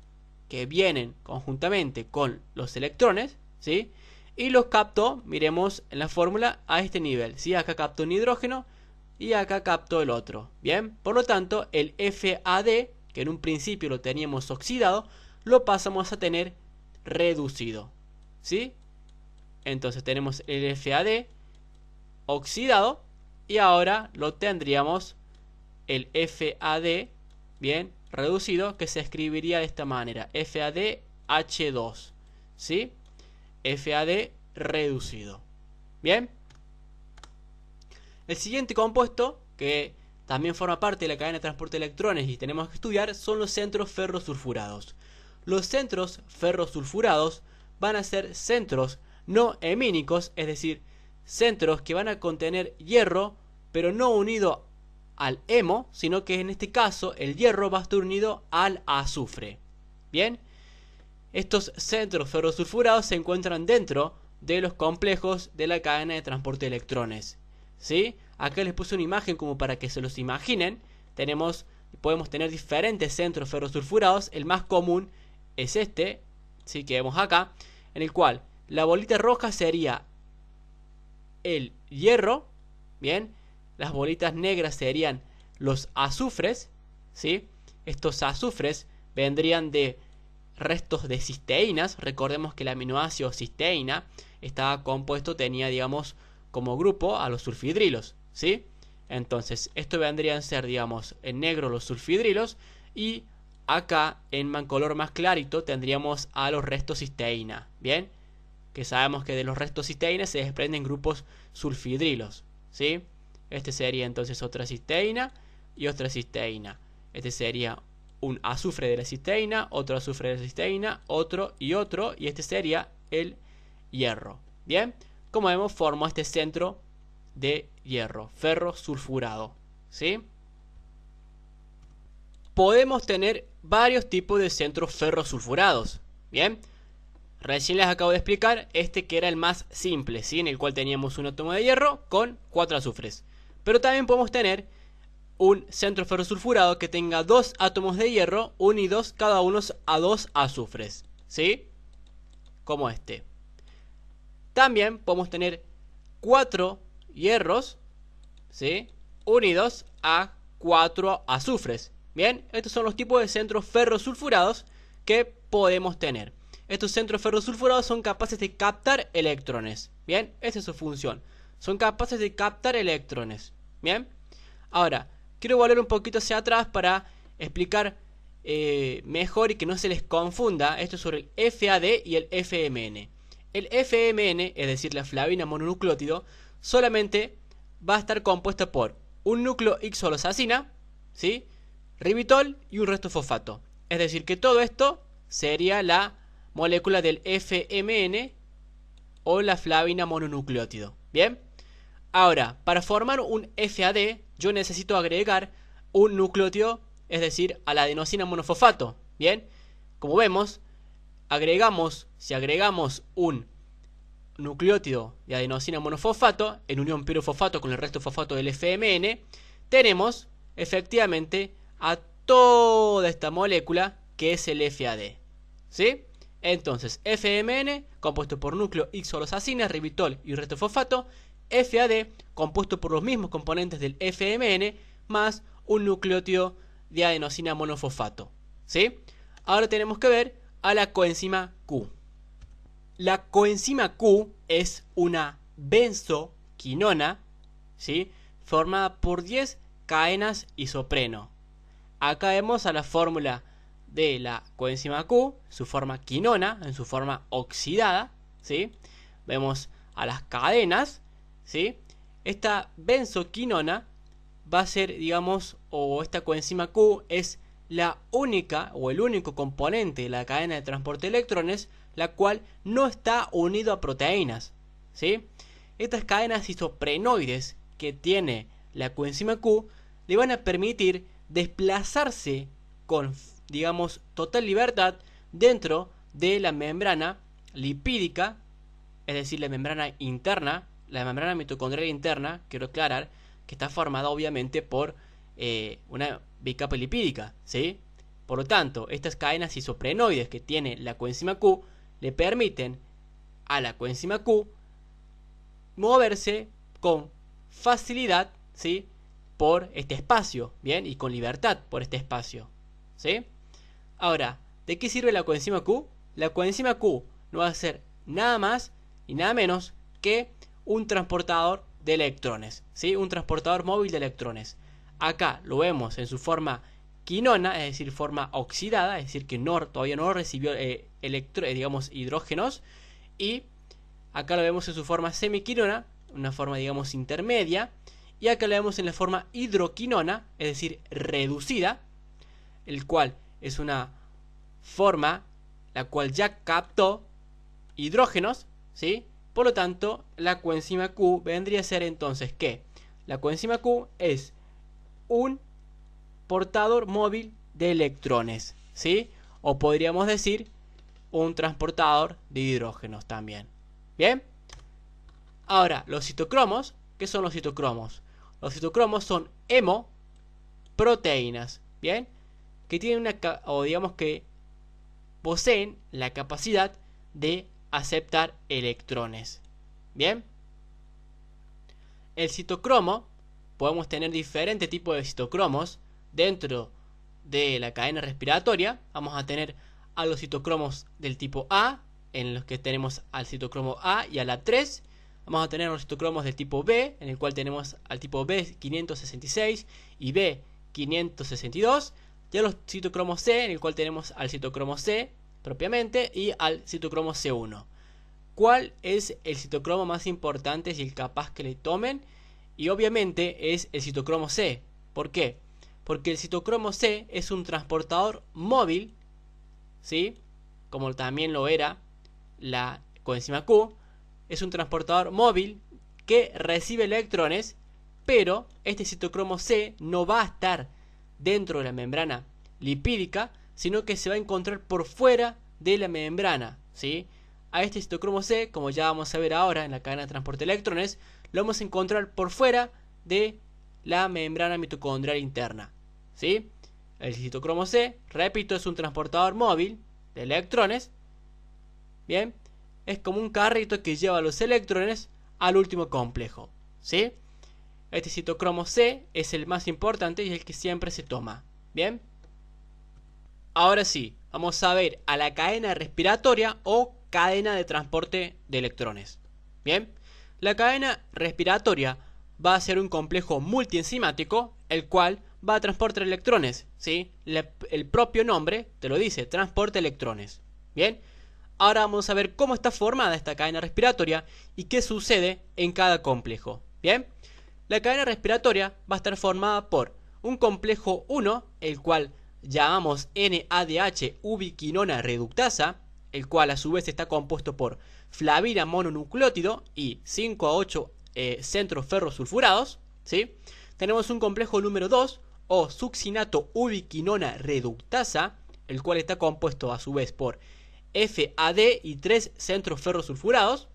S1: que vienen conjuntamente con los electrones, ¿sí? Y los captó, miremos en la fórmula, a este nivel, ¿sí? Acá captó un hidrógeno y acá captó el otro, ¿bien? Por lo tanto, el FAD, que en un principio lo teníamos oxidado, lo pasamos a tener reducido, ¿sí? Entonces tenemos el FAD oxidado y ahora lo tendríamos el FAD, bien, reducido, que se escribiría de esta manera, FADH2, ¿sí? FAD reducido. Bien. El siguiente compuesto, que también forma parte de la cadena de transporte de electrones y tenemos que estudiar, son los centros ferrosulfurados. Los centros ferrosulfurados van a ser centros no hemínicos, es decir, centros que van a contener hierro, pero no unido al hemo, sino que en este caso el hierro va a estar unido al azufre. Bien, estos centros ferrosulfurados se encuentran dentro de los complejos de la cadena de transporte de electrones, ¿sí? Acá les puse una imagen como para que se los imaginen. Podemos tener diferentes centros ferrosulfurados. El más común es este, ¿sí? Que vemos acá, en el cual la bolita roja sería el hierro, bien. Las bolitas negras serían los azufres, ¿sí? Estos azufres vendrían de restos de cisteínas. Recordemos que el aminoácido cisteína estaba compuesto, tenía, digamos, como grupo a los sulfidrilos, ¿sí? Entonces, esto vendrían a ser, digamos, en negro los sulfidrilos y acá en color más clarito tendríamos a los restos cisteína, ¿bien? Que sabemos que de los restos cisteína se desprenden grupos sulfidrilos, ¿sí? Este sería entonces otra cisteína y otra cisteína. Este sería un azufre de la cisteína, otro azufre de la cisteína, otro, y este sería el hierro. Bien, como vemos, formó este centro de hierro, ferrosulfurado, ¿sí? Podemos tener varios tipos de centros ferrosulfurados. Bien, recién les acabo de explicar este que era el más simple, ¿sí? En el cual teníamos un átomo de hierro con 4 azufres. Pero también podemos tener un centro ferrosulfurado que tenga 2 átomos de hierro unidos cada uno a 2 azufres, ¿sí? Como este. También podemos tener 4 hierros, ¿sí? Unidos a 4 azufres. Bien, estos son los tipos de centros ferrosulfurados que podemos tener. Estos centros ferrosulfurados son capaces de captar electrones. Bien, esa es su función. Son capaces de captar electrones. Bien, ahora quiero volver un poquito hacia atrás para explicar mejor y que no se les confunda esto sobre el FAD y el FMN. El FMN, es decir, la flavina mononucleótido, solamente va a estar compuesta por un núcleo isolosacina, ¿sí?, ribitol y un resto fosfato. Es decir, que todo esto sería la molécula del FMN o la flavina mononucleótido. Bien, ahora, para formar un FAD, yo necesito agregar un nucleótido, es decir, a la adenosina monofosfato. Bien, como vemos, si agregamos un nucleótido de adenosina monofosfato en unión pirofosfato con el resto fosfato del FMN, tenemos efectivamente a toda esta molécula que es el FAD. ¿Sí? Entonces, FMN compuesto por núcleo isolosacina, ribitol y resto fosfato, FAD compuesto por los mismos componentes del FMN más un nucleótido de adenosina monofosfato. ¿Sí? Ahora tenemos que ver a la coenzima Q. La coenzima Q es una benzoquinona, ¿sí?, formada por 10 cadenas isopreno. Acá vemos a la fórmula de la coenzima Q, su forma quinona, en su forma oxidada, ¿sí? Vemos a las cadenas, ¿sí? Esta benzoquinona va a ser, digamos, o esta coenzima Q es la única o el único componente de la cadena de transporte de electrones la cual no está unido a proteínas, ¿sí? Estas cadenas isoprenoides que tiene la coenzima Q le van a permitir desplazarse con, digamos, total libertad dentro de la membrana lipídica, es decir, la membrana interna, la membrana mitocondrial interna, quiero aclarar, que está formada obviamente por una bicapa lipídica, ¿sí? Por lo tanto, estas cadenas isoprenoides que tiene la coenzima Q le permiten a la coenzima Q moverse con facilidad, ¿sí?, por este espacio, ¿bien? Y con libertad por este espacio, ¿sí? Ahora, ¿de qué sirve la coenzima Q? La coenzima Q no va a ser nada más y nada menos que un transportador de electrones, ¿sí? Un transportador móvil de electrones. Acá lo vemos en su forma quinona, es decir, forma oxidada, es decir, que todavía no recibió digamos, hidrógenos. Y acá lo vemos en su forma semiquinona, una forma, digamos, intermedia. Y acá lo vemos en la forma hidroquinona, es decir, reducida, el cual es una forma la cual ya captó hidrógenos, ¿sí? Por lo tanto, la coenzima Q vendría a ser entonces que la coenzima Q es un portador móvil de electrones, ¿sí? O podríamos decir un transportador de hidrógenos también. Bien. Ahora, los citocromos, ¿qué son los citocromos? Los citocromos son hemoproteínas, ¿bien? Que tienen o digamos que poseen la capacidad de aceptar electrones. Bien. El citocromo, podemos tener diferentes tipos de citocromos dentro de la cadena respiratoria. Vamos a tener a los citocromos del tipo A, en los que tenemos al citocromo A y a la 3. Vamos a tener los citocromos del tipo B, en el cual tenemos al tipo B566 y B562. Y a los citocromos C, en el cual tenemos al citocromo C propiamente y al citocromo C1. ¿Cuál es el citocromo más importante y el capaz que le tomen? Y obviamente es el citocromo C. ¿Por qué? Porque el citocromo C es un transportador móvil, ¿sí?, como también lo era la coenzima Q. Es un transportador móvil que recibe electrones, pero este citocromo C no va a estar dentro de la membrana lipídica, sino que se va a encontrar por fuera de la membrana, ¿sí? A este citocromo C, como ya vamos a ver ahora en la cadena de transporte de electrones, lo vamos a encontrar por fuera de la membrana mitocondrial interna, ¿sí? El citocromo C, repito, es un transportador móvil de electrones. Bien, es como un carrito que lleva los electrones al último complejo, ¿sí? Este citocromo C es el más importante y el que siempre se toma. Bien, ahora sí, vamos a ver a la cadena respiratoria o cadena de transporte de electrones. Bien, la cadena respiratoria va a ser un complejo multienzimático, el cual va a transportar electrones, ¿sí? El propio nombre te lo dice, transporta electrones. Bien, ahora vamos a ver cómo está formada esta cadena respiratoria y qué sucede en cada complejo. Bien, la cadena respiratoria va a estar formada por un complejo 1, el cual llamamos NADH ubiquinona reductasa, el cual a su vez está compuesto por flavina mononucleótido y 5 a 8 centros ferrosulfurados, ¿sí? Tenemos un complejo número 2 o succinato ubiquinona reductasa, el cual está compuesto a su vez por FAD y 3 centros ferrosulfurados.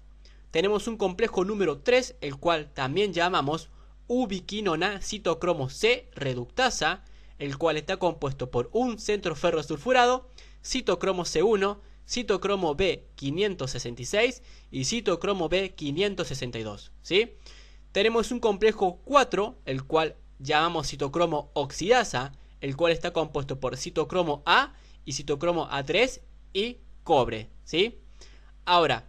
S1: Tenemos un complejo número 3, el cual también llamamos ubiquinona citocromo C reductasa, el cual está compuesto por un centro ferrosulfurado, citocromo C1, citocromo B566 y citocromo B562, ¿sí? Tenemos un complejo 4, el cual llamamos citocromo oxidasa, el cual está compuesto por citocromo A y citocromo A3 y cobre, ¿sí? Ahora,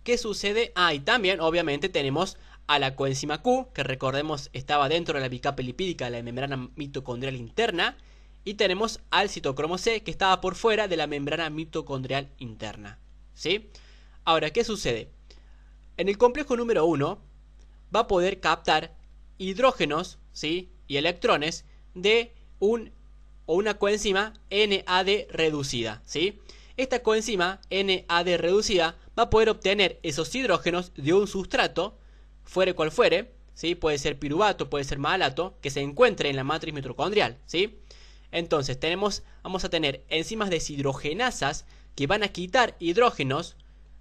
S1: ¿qué sucede? Y también obviamente tenemos a la coenzima Q, que recordemos estaba dentro de la bicapa lipídica de la membrana mitocondrial interna, y tenemos al citocromo C, que estaba por fuera de la membrana mitocondrial interna, ¿sí? Ahora, ¿qué sucede? En el complejo número 1 va a poder captar hidrógenos, ¿sí? y electrones de una coenzima NAD reducida, ¿sí? Esta coenzima NAD reducida va a poder obtener esos hidrógenos de un sustrato, fuere cual fuere, ¿sí? Puede ser piruvato, puede ser malato, que se encuentre en la matriz mitocondrial, ¿sí? Entonces vamos a tener enzimas deshidrogenasas que van a quitar hidrógenos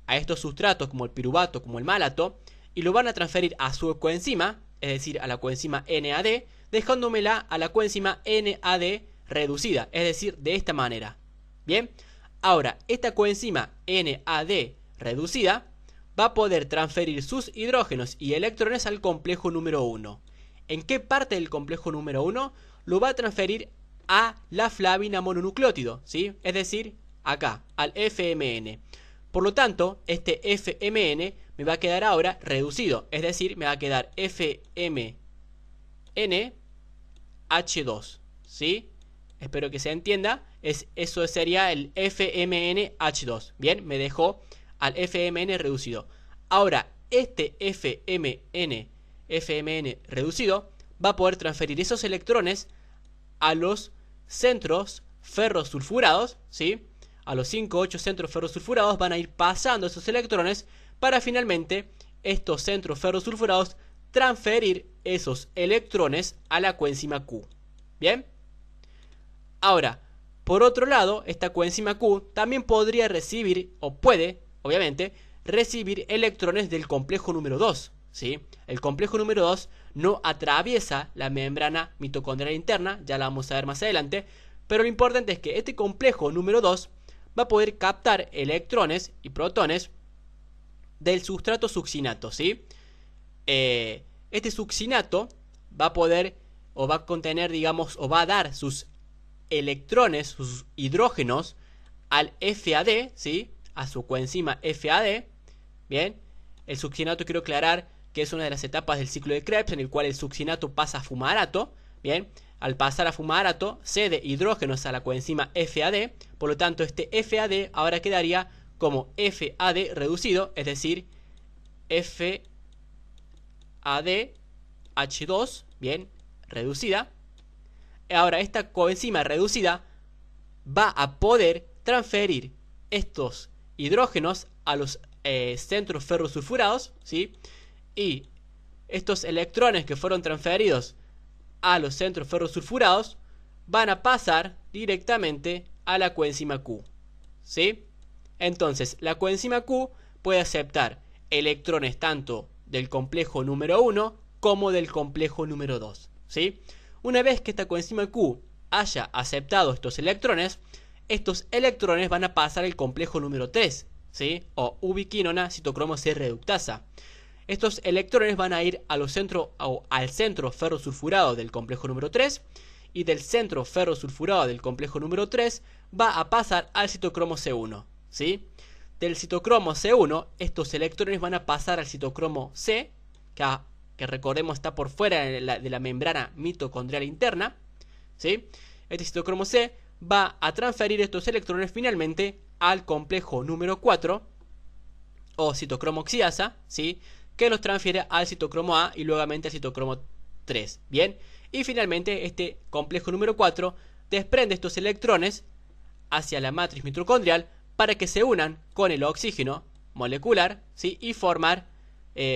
S1: a estos sustratos como el piruvato, como el malato, y lo van a transferir a su coenzima, es decir, a la coenzima NAD, dejándomela a la coenzima NAD reducida, es decir, de esta manera. Bien, ahora esta coenzima NAD reducida va a poder transferir sus hidrógenos y electrones al complejo número 1. ¿En qué parte del complejo número 1? Lo va a transferir a la flavina mononucleótido, ¿sí? Es decir, acá, al FMN. Por lo tanto, este FMN me va a quedar ahora reducido, es decir, me va a quedar FMNH2, ¿sí? Espero que se entienda, eso sería el FMNH2, ¿bien? Me dejó al FMN reducido. Ahora, este FMN reducido va a poder transferir esos electrones a los centros ferrosulfurados, ¿sí? A los 5 o 8 centros ferrosulfurados van a ir pasando esos electrones para finalmente estos centros ferrosulfurados transferir esos electrones a la coenzima Q. ¿Bien? Ahora, por otro lado, esta coenzima Q también podría recibir, o puede, obviamente, recibir electrones del complejo número 2, ¿sí? El complejo número 2 no atraviesa la membrana mitocondrial interna, ya la vamos a ver más adelante, pero lo importante es que este complejo número 2 va a poder captar electrones y protones del sustrato succinato, ¿sí? Este succinato va a poder, o va a contener, digamos, o va a dar sus electrones, sus hidrógenos al FAD, ¿sí? A su coenzima FAD. Bien, el succinato quiero aclarar que es una de las etapas del ciclo de Krebs en el cual el succinato pasa a fumarato. Bien, al pasar a fumarato cede hidrógenos a la coenzima FAD, por lo tanto este FAD ahora quedaría como FAD reducido, es decir, FADH2, bien, reducida. Ahora esta coenzima reducida va a poder transferir estos hidrógenos a los centros ferrosulfurados, ¿sí? Y estos electrones que fueron transferidos a los centros ferrosulfurados van a pasar directamente a la coenzima Q, ¿sí? Entonces la coenzima Q puede aceptar electrones tanto del complejo número 1 como del complejo número 2, ¿sí? Una vez que esta coenzima Q haya aceptado estos electrones van a pasar al complejo número 3, ¿sí? O ubiquinona citocromo C reductasa. Estos electrones van a ir a al centro ferrosulfurado del complejo número 3 y del centro ferrosulfurado del complejo número 3 va a pasar al citocromo C1, ¿sí? Del citocromo C1, estos electrones van a pasar al citocromo C, que recordemos está por fuera de la membrana mitocondrial interna, ¿sí? Este citocromo C va a transferir estos electrones finalmente al complejo número 4, o citocromo oxidasa, ¿sí? Que los transfiere al citocromo A y luego al citocromo 3, ¿bien? Y finalmente este complejo número 4 desprende estos electrones hacia la matriz mitocondrial para que se unan con el oxígeno molecular, ¿sí? Y formar,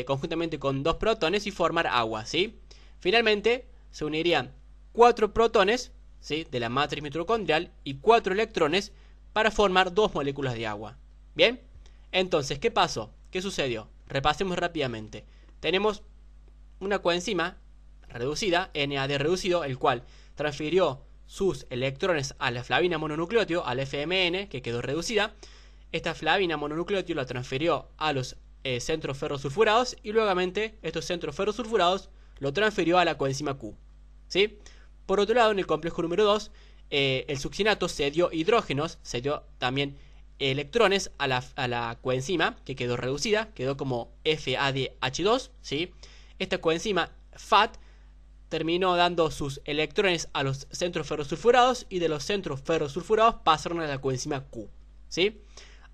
S1: conjuntamente con 2 protones, y formar agua, ¿sí? Finalmente se unirían 4 protones, ¿sí? De la matriz mitocondrial y 4 electrones para formar 2 moléculas de agua. ¿Bien? Entonces, ¿qué pasó? ¿Qué sucedió? Repasemos rápidamente. Tenemos una coenzima reducida, NAD reducido, el cual transfirió sus electrones a la flavina mononucleótido, al FMN, que quedó reducida. Esta flavina mononucleótido la transfirió a los centros ferrosulfurados y luego estos centros ferrosulfurados lo transfirió a la coenzima Q, ¿sí? Por otro lado, en el complejo número 2, el succinato cedió hidrógenos, cedió también electrones a la coenzima, que quedó reducida, quedó como FADH2, ¿sí? Esta coenzima FAT terminó dando sus electrones a los centros ferrosulfurados y de los centros ferrosulfurados pasaron a la coenzima Q, ¿sí?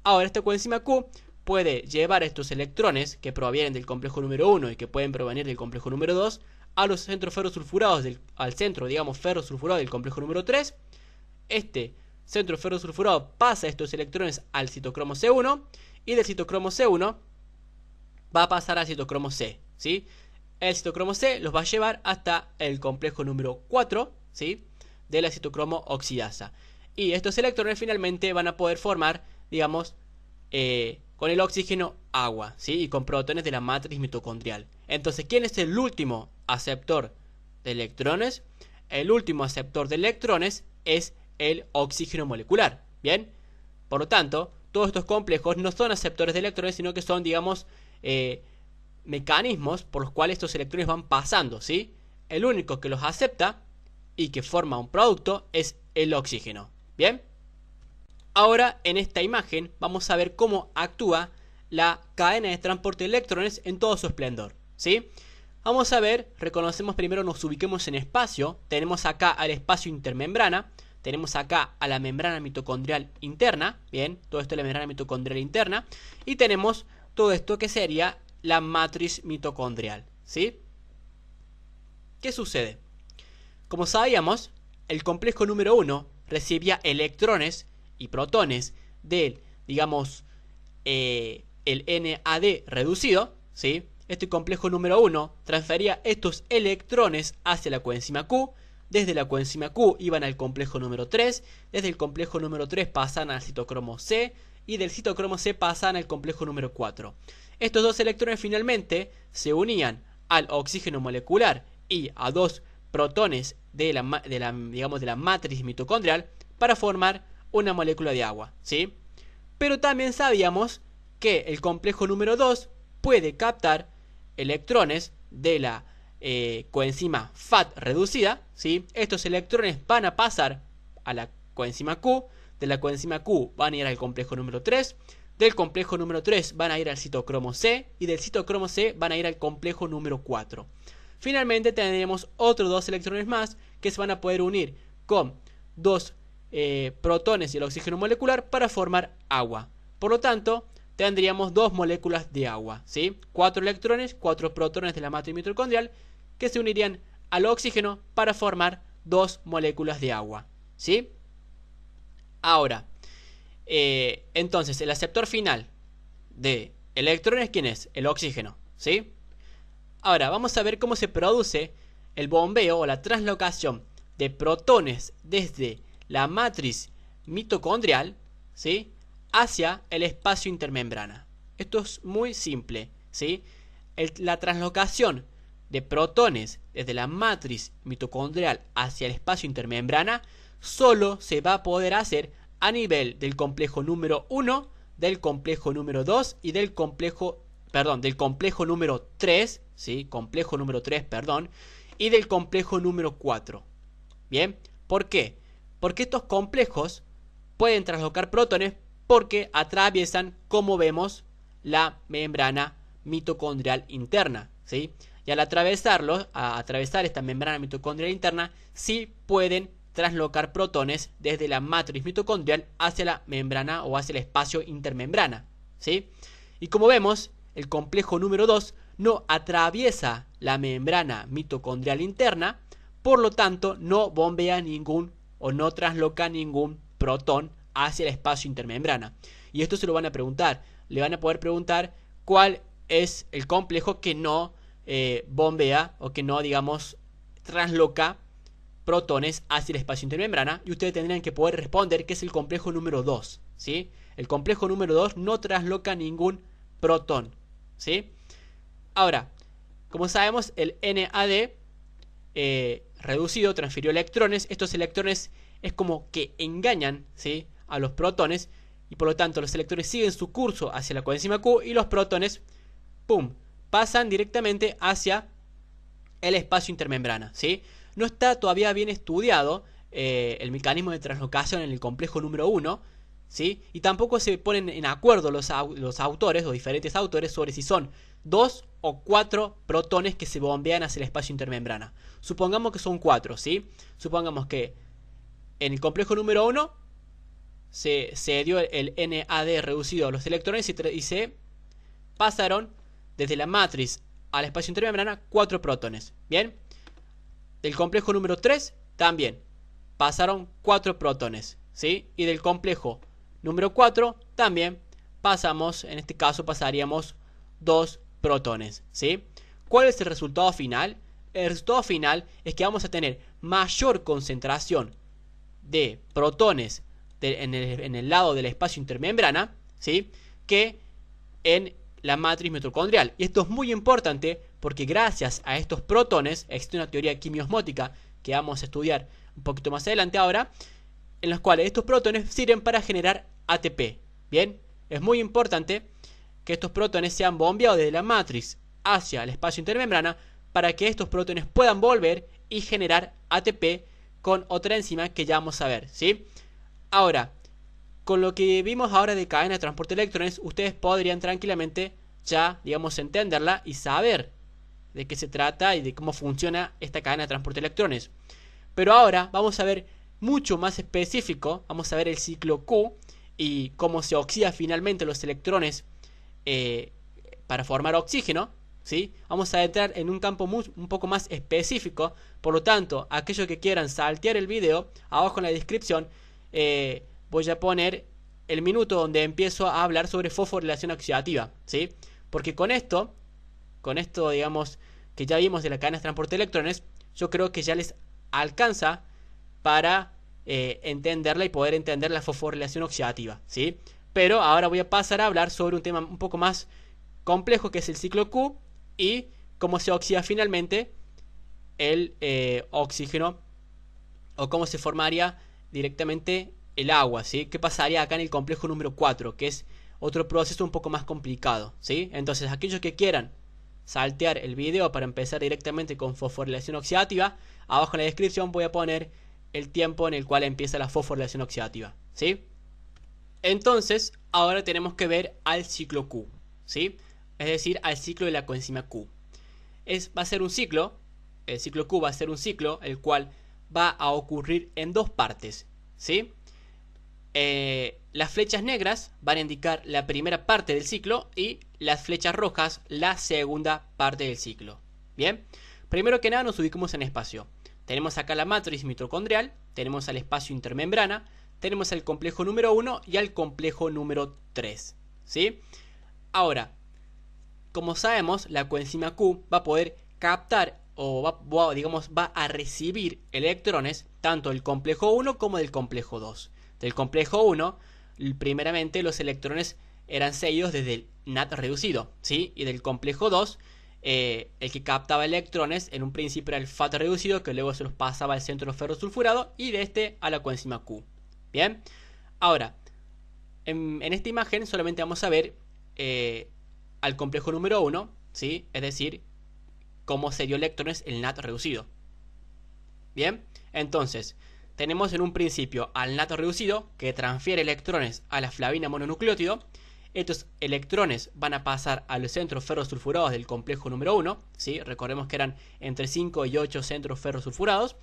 S1: Ahora esta coenzima Q puede llevar estos electrones que provienen del complejo número 1 y que pueden provenir del complejo número 2 a los centros ferrosulfurados, al centro, digamos, ferrosulfurado del complejo número 3. Este centro ferrosulfurado pasa estos electrones al citocromo C1 y del citocromo C1 va a pasar al citocromo C, ¿sí? El citocromo C los va a llevar hasta el complejo número 4, ¿sí? De la citocromo oxidasa. Y estos electrones finalmente van a poder formar, digamos, con el oxígeno agua, ¿sí? Y con protones de la matriz mitocondrial. Entonces, ¿quién es el último aceptor de electrones? El último aceptor de electrones es el oxígeno molecular, ¿bien? Por lo tanto, todos estos complejos no son aceptores de electrones, sino que son, digamos, mecanismos por los cuales estos electrones van pasando, ¿sí? El único que los acepta y que forma un producto es el oxígeno, ¿bien? Ahora, en esta imagen, vamos a ver cómo actúa la cadena de transporte de electrones en todo su esplendor, ¿sí? Vamos a ver, reconocemos primero, nos ubiquemos en espacio. Tenemos acá al espacio intermembrana, tenemos acá a la membrana mitocondrial interna, bien, todo esto es la membrana mitocondrial interna, y tenemos todo esto que sería la matriz mitocondrial, ¿sí? ¿Qué sucede? Como sabíamos, el complejo número 1 recibía electrones y protones del, digamos, el NAD reducido, ¿sí? Este complejo número 1 transfería estos electrones hacia la coenzima Q. Desde la coenzima Q iban al complejo número 3. Desde el complejo número 3 pasan al citocromo C. Y del citocromo C pasan al complejo número 4. Estos dos electrones finalmente se unían al oxígeno molecular y a 2 protones de la matriz mitocondrial para formar una molécula de agua, ¿sí? Pero también sabíamos que el complejo número 2 puede captar electrones de la coenzima FAT reducida, ¿sí? Estos electrones van a pasar a la coenzima Q. De la coenzima Q van a ir al complejo número 3. Del complejo número 3 van a ir al citocromo C. Y del citocromo C van a ir al complejo número 4. Finalmente tendremos otros 2 electrones más que se van a poder unir con 2 protones y el oxígeno molecular para formar agua. Por lo tanto, tendríamos 2 moléculas de agua, ¿sí? 4 electrones, 4 protones de la matriz mitocondrial que se unirían al oxígeno para formar 2 moléculas de agua, ¿sí? Ahora, entonces el aceptor final de electrones, ¿quién es? El oxígeno, ¿sí? Ahora, vamos a ver cómo se produce el bombeo o la translocación de protones desde la matriz mitocondrial, ¿sí? Hacia el espacio intermembrana. Esto es muy simple, ¿sí? La translocación de protones desde la matriz mitocondrial hacia el espacio intermembrana solo se va a poder hacer a nivel del complejo número 1, del complejo número 2 y del complejo número 3, ¿sí? Complejo número 3, perdón, y del complejo número 4. Bien, ¿por qué? Porque estos complejos pueden traslocar protones porque atraviesan, como vemos, la membrana mitocondrial interna, ¿sí? Y al atravesar esta membrana mitocondrial interna, sí pueden traslocar protones desde la matriz mitocondrial hacia la membrana o hacia el espacio intermembrana, ¿sí? Y como vemos, el complejo número 2 no atraviesa la membrana mitocondrial interna, por lo tanto no bombea ningún o no trasloca ningún protón hacia el espacio intermembrana. Y esto se lo van a preguntar. Le van a poder preguntar cuál es el complejo que no bombea o que no, digamos, trasloca protones hacia el espacio intermembrana, y ustedes tendrían que poder responder que es el complejo número 2, ¿sí? El complejo número 2 no trasloca ningún protón, ¿sí? Ahora, como sabemos, el NAD reducido transfirió electrones. Estos electrones es como que engañan, ¿sí?, a los protones, y por lo tanto los electrones siguen su curso hacia la coenzima Q y los protones, ¡pum!, pasan directamente hacia el espacio intermembrana, ¿sí? No está todavía bien estudiado el mecanismo de translocación en el complejo número 1, ¿sí? Y tampoco se ponen en acuerdo los autores o diferentes autores sobre si son 2 o 4 protones que se bombean hacia el espacio intermembrana. Supongamos que son 4, ¿sí? Supongamos que en el complejo número 1 se dio el NAD reducido a los electrones y se pasaron desde la matriz al espacio intermembrana 4 protones. Bien, del complejo número 3 también pasaron 4 protones, ¿sí? Y del complejo número 4 también pasamos, en este caso pasaríamos 2 protones, ¿sí? ¿Cuál es el resultado final? El resultado final es que vamos a tener mayor concentración de protones en el lado del espacio intermembrana, ¿sí?, que en la matriz mitocondrial. Y esto es muy importante porque gracias a estos protones existe una teoría quimiosmótica que vamos a estudiar un poquito más adelante ahora, en los cuales estos protones sirven para generar ATP. Bien, es muy importante que estos protones sean bombeados desde la matriz hacia el espacio intermembrana para que estos protones puedan volver y generar ATP con otra enzima que ya vamos a ver, ¿sí? Ahora, con lo que vimos ahora de cadena de transporte de electrones, ustedes podrían tranquilamente ya, digamos, entenderla y saber de qué se trata y de cómo funciona esta cadena de transporte de electrones. Pero ahora vamos a ver mucho más específico, vamos a ver el ciclo Q y cómo se oxida finalmente los electrones para formar oxígeno, ¿sí? Vamos a entrar en un campo un poco más específico. Por lo tanto, aquellos que quieran saltear el video, abajo en la descripción voy a poner el minuto donde empiezo a hablar sobre fosforilación oxidativa, ¿sí? Porque con esto, digamos, que ya vimos de la cadena de transporte de electrones, yo creo que ya les alcanza para entenderla y poder entender la fosforilación oxidativa, ¿sí? Pero ahora voy a pasar a hablar sobre un tema un poco más complejo, que es el ciclo Q y cómo se oxida finalmente el oxígeno, o cómo se formaría directamente el agua, ¿sí? ¿Qué pasaría acá en el complejo número 4? Que es otro proceso un poco más complicado, ¿sí? Entonces, aquellos que quieran saltear el video para empezar directamente con fosforilación oxidativa, abajo en la descripción voy a poner el tiempo en el cual empieza la fosforilación oxidativa, ¿sí? Entonces, ahora tenemos que ver al ciclo Q, ¿sí? Es decir, al ciclo de la coenzima Q. Va a ser un ciclo, el ciclo Q va a ser un ciclo el cual va a ocurrir en dos partes, ¿sí? Las flechas negras van a indicar la primera parte del ciclo y las flechas rojas la segunda parte del ciclo. Bien, primero que nada nos ubicamos en espacio. Tenemos acá la matriz mitocondrial, tenemos al espacio intermembrana, tenemos al complejo número 1 y al complejo número 3, ¿sí? Ahora, como sabemos, la coenzima Q va a poder captar o va a recibir electrones tanto del complejo 1 como del complejo 2. Del complejo 1, primeramente los electrones eran seguidos desde el NAD reducido, ¿sí? Y del complejo 2, el que captaba electrones en un principio era el FAT reducido, que luego se los pasaba al centro ferrosulfurado, y de este a la coenzima Q. Bien, ahora, en esta imagen solamente vamos a ver al complejo número 1, ¿sí? Es decir, cómo se dio electrones el NAD reducido. Bien, entonces tenemos en un principio al nato reducido que transfiere electrones a la flavina mononucleótido. Estos electrones van a pasar a los centros ferrosulfurados del complejo número 1, ¿sí? Recordemos que eran entre 5 y 8 centros ferrosulfurados.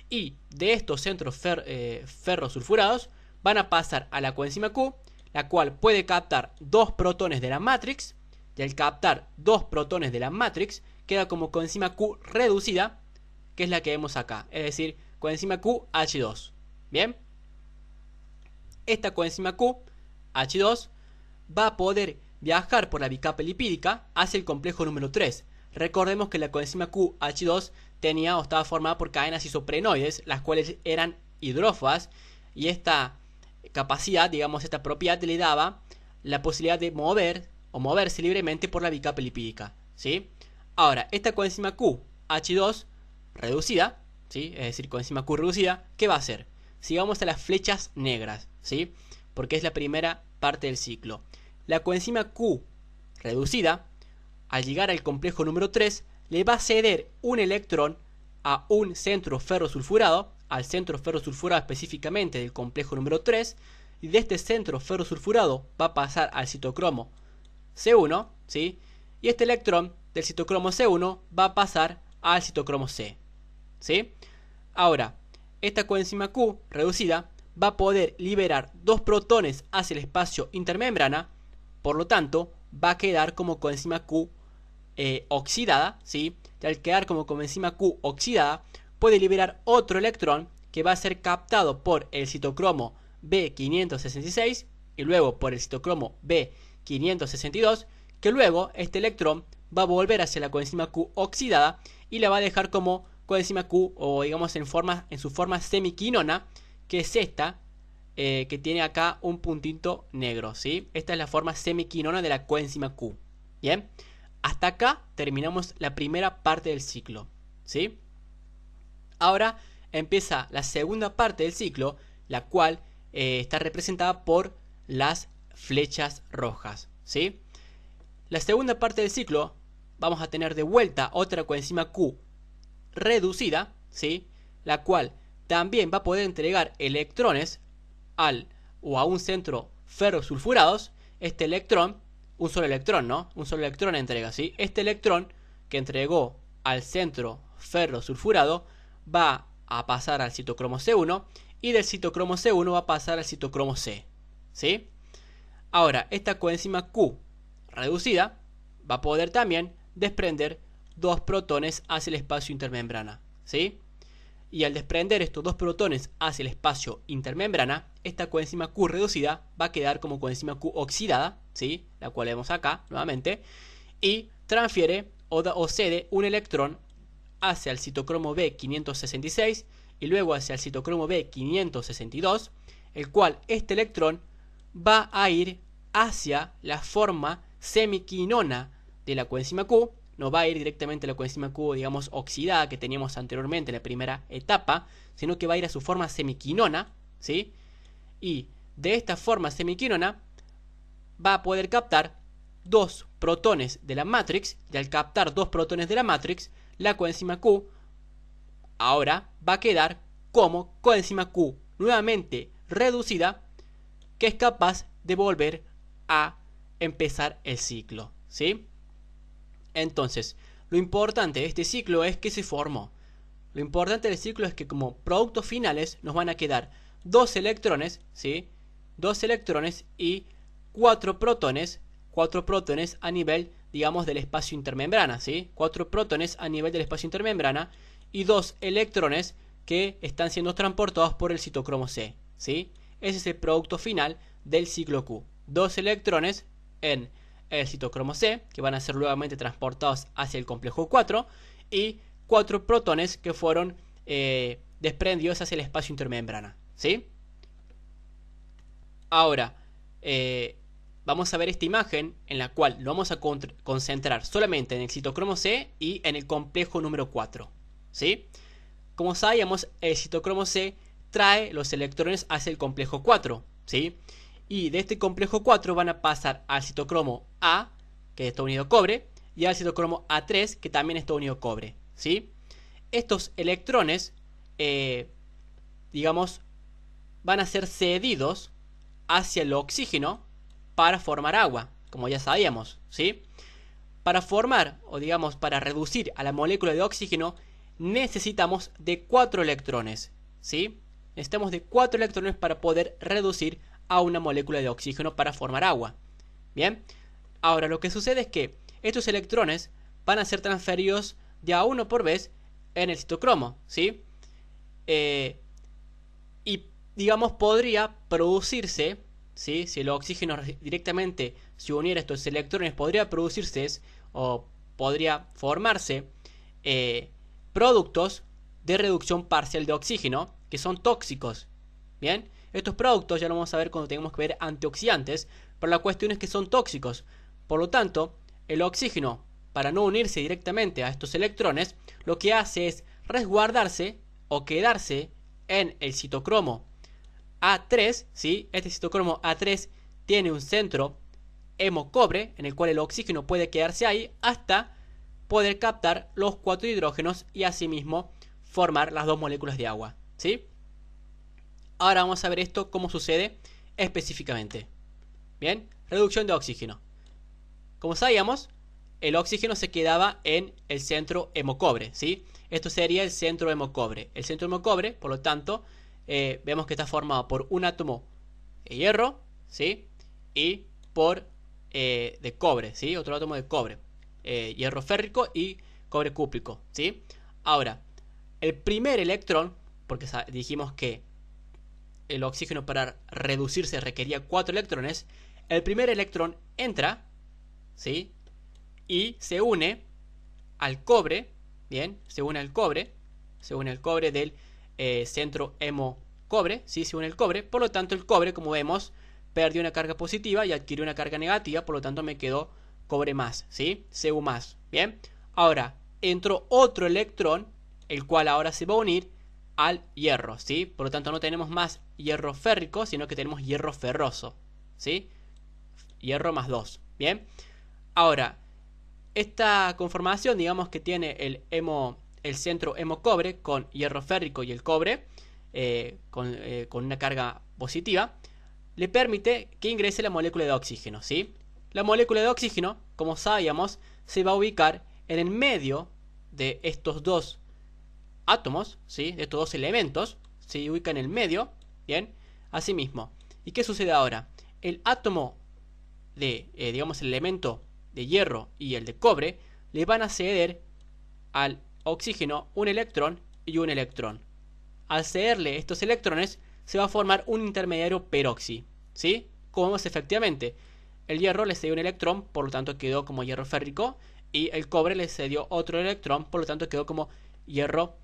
S1: Y de estos centros ferrosulfurados van a pasar a la coenzima Q, la cual puede captar 2 protones de la matrix. Y al captar 2 protones de la matrix, queda como coenzima Q reducida, que es la que vemos acá. Es decir, coenzima Q H2. Bien. Esta coenzima Q H2 va a poder viajar por la bicapa lipídica hacia el complejo número 3. Recordemos que la coenzima Q H2 tenía o estaba formada por cadenas isoprenoides, las cuales eran hidrófobas, y esta capacidad, digamos, esta propiedad le daba la posibilidad de mover o moverse libremente por la bicapa lipídica, ¿sí? Ahora, esta coenzima Q H2 reducida, ¿sí? Es decir, coenzima Q reducida, ¿qué va a hacer? Sigamos a las flechas negras, ¿sí? Porque es la primera parte del ciclo. La coenzima Q reducida, al llegar al complejo número 3, le va a ceder un electrón a un centro ferrosulfurado, al centro ferrosulfurado específicamente del complejo número 3, y de este centro ferrosulfurado va a pasar al citocromo C1, ¿sí? Y este electrón del citocromo C1 va a pasar al citocromo C, ¿sí? Ahora, esta coenzima Q reducida va a poder liberar 2 protones hacia el espacio intermembrana, por lo tanto, va a quedar como coenzima Q oxidada, ¿sí? Y al quedar como coenzima Q oxidada, puede liberar otro electrón que va a ser captado por el citocromo B566 y luego por el citocromo B562, que luego este electrón va a volver hacia la coenzima Q oxidada y la va a dejar como coenzima Q, o digamos en su forma semiquinona, que es esta, que tiene acá un puntito negro, ¿sí? Esta es la forma semiquinona de la coenzima Q. Bien, hasta acá terminamos la primera parte del ciclo, ¿sí? Ahora empieza la segunda parte del ciclo, la cual está representada por las flechas rojas, ¿sí? La segunda parte del ciclo vamos a tener de vuelta otra coenzima Q reducida, ¿sí? La cual también va a poder entregar electrones a un centro ferrosulfurados. Este electrón, un solo electrón, ¿no? Un solo electrón entrega, ¿sí? Este electrón que entregó al centro ferrosulfurado va a pasar al citocromo C1 y del citocromo C1 va a pasar al citocromo C, ¿sí? Ahora, esta coenzima Q reducida va a poder también desprender 2 protones hacia el espacio intermembrana, ¿sí? Y al desprender estos 2 protones hacia el espacio intermembrana, esta coenzima Q reducida va a quedar como coenzima Q oxidada, ¿sí? La cual vemos acá nuevamente, y transfiere o cede un electrón hacia el citocromo B566 y luego hacia el citocromo B562, el cual este electrón va a ir hacia la forma semiquinona de la coenzima Q. No va a ir directamente a la coenzima Q, digamos, oxidada que teníamos anteriormente en la primera etapa, sino que va a ir a su forma semiquinona, ¿sí? Y de esta forma semiquinona va a poder captar 2 protones de la matrix, y al captar 2 protones de la matrix, la coenzima Q ahora va a quedar como coenzima Q nuevamente reducida, que es capaz de volver a empezar el ciclo, ¿sí? Entonces, lo importante de este ciclo es que se formó. Lo importante del ciclo es que como productos finales nos van a quedar 2 electrones, ¿sí? 2 electrones y 4 protones a nivel, digamos, del espacio intermembrana, ¿sí? 4 protones a nivel del espacio intermembrana y 2 electrones que están siendo transportados por el citocromo C, ¿sí? Ese es el producto final del ciclo Q. 2 electrones en el citocromo C, que van a ser nuevamente transportados hacia el complejo 4, y 4 protones que fueron desprendidos hacia el espacio intermembrana, ¿sí? Ahora, vamos a ver esta imagen en la cual lo vamos a concentrar solamente en el citocromo C y en el complejo número 4, ¿sí? Como sabíamos, el citocromo C trae los electrones hacia el complejo 4, ¿sí? Y de este complejo 4 van a pasar al citocromo A, que está unido a cobre, y al citocromo A3, que también está unido a cobre, ¿sí? Estos electrones digamos, van a ser cedidos hacia el oxígeno para formar agua, como ya sabíamos, ¿sí? Para formar, o digamos, para reducir a la molécula de oxígeno, necesitamos de 4 electrones, ¿sí? Necesitamos de 4 electrones para poder reducir a una molécula de oxígeno para formar agua. Bien, ahora lo que sucede es que estos electrones van a ser transferidos de a uno por vez en el citocromo, ¿sí? Y digamos podría producirse, ¿sí? Si el oxígeno directamente se uniera a estos electrones, podría producirse o podría formarse productos de reducción parcial de oxígeno que son tóxicos. Bien, estos productos ya lo vamos a ver cuando tengamos que ver antioxidantes, pero la cuestión es que son tóxicos. Por lo tanto, el oxígeno, para no unirse directamente a estos electrones, lo que hace es resguardarse o quedarse en el citocromo A3, ¿sí? Este citocromo A3 tiene un centro hemo-cobre en el cual el oxígeno puede quedarse ahí hasta poder captar los 4 hidrógenos y asimismo formar las 2 moléculas de agua, ¿sí? Ahora vamos a ver esto cómo sucede específicamente. Bien, reducción de oxígeno. Como sabíamos, el oxígeno se quedaba en el centro hemo-cobre, ¿sí? Esto sería el centro hemo-cobre. El centro hemo-cobre, por lo tanto, vemos que está formado por un átomo de hierro, ¿sí? Y por de cobre, ¿sí? Otro átomo de cobre. Hierro férrico y cobre cúprico, ¿sí? Ahora, el primer electrón, porque dijimos que el oxígeno para reducirse requería 4 electrones, el primer electrón entra, ¿sí? Y se une al cobre, bien, se une al cobre del centro hemo-cobre, ¿sí? Se une el cobre, por lo tanto el cobre, como vemos, perdió una carga positiva y adquirió una carga negativa, por lo tanto me quedó cobre más, ¿sí? Cu más, bien. Ahora, entró otro electrón, el cual ahora se va a unir al hierro, ¿sí? Por lo tanto no tenemos más hierro férrico, sino que tenemos hierro ferroso, ¿sí? Hierro más 2, bien. Ahora, esta conformación, digamos que tiene el centro hemo-cobre con hierro férrico y el cobre con una carga positiva, le permite que ingrese la molécula de oxígeno, ¿sí? La molécula de oxígeno, como sabíamos, se va a ubicar en el medio de estos dos átomos, ¿sí? De estos dos elementos, se ubica en el medio, ¿bien? Asimismo. ¿Y qué sucede ahora? El átomo de, digamos, el elemento de hierro y el de cobre le van a ceder al oxígeno un electrón y un electrón. Al cederle estos electrones se va a formar un intermediario peroxi, ¿sí? Como vemos, efectivamente, el hierro le cedió un electrón, por lo tanto quedó como hierro férrico, y el cobre le cedió otro electrón, por lo tanto quedó como hierro,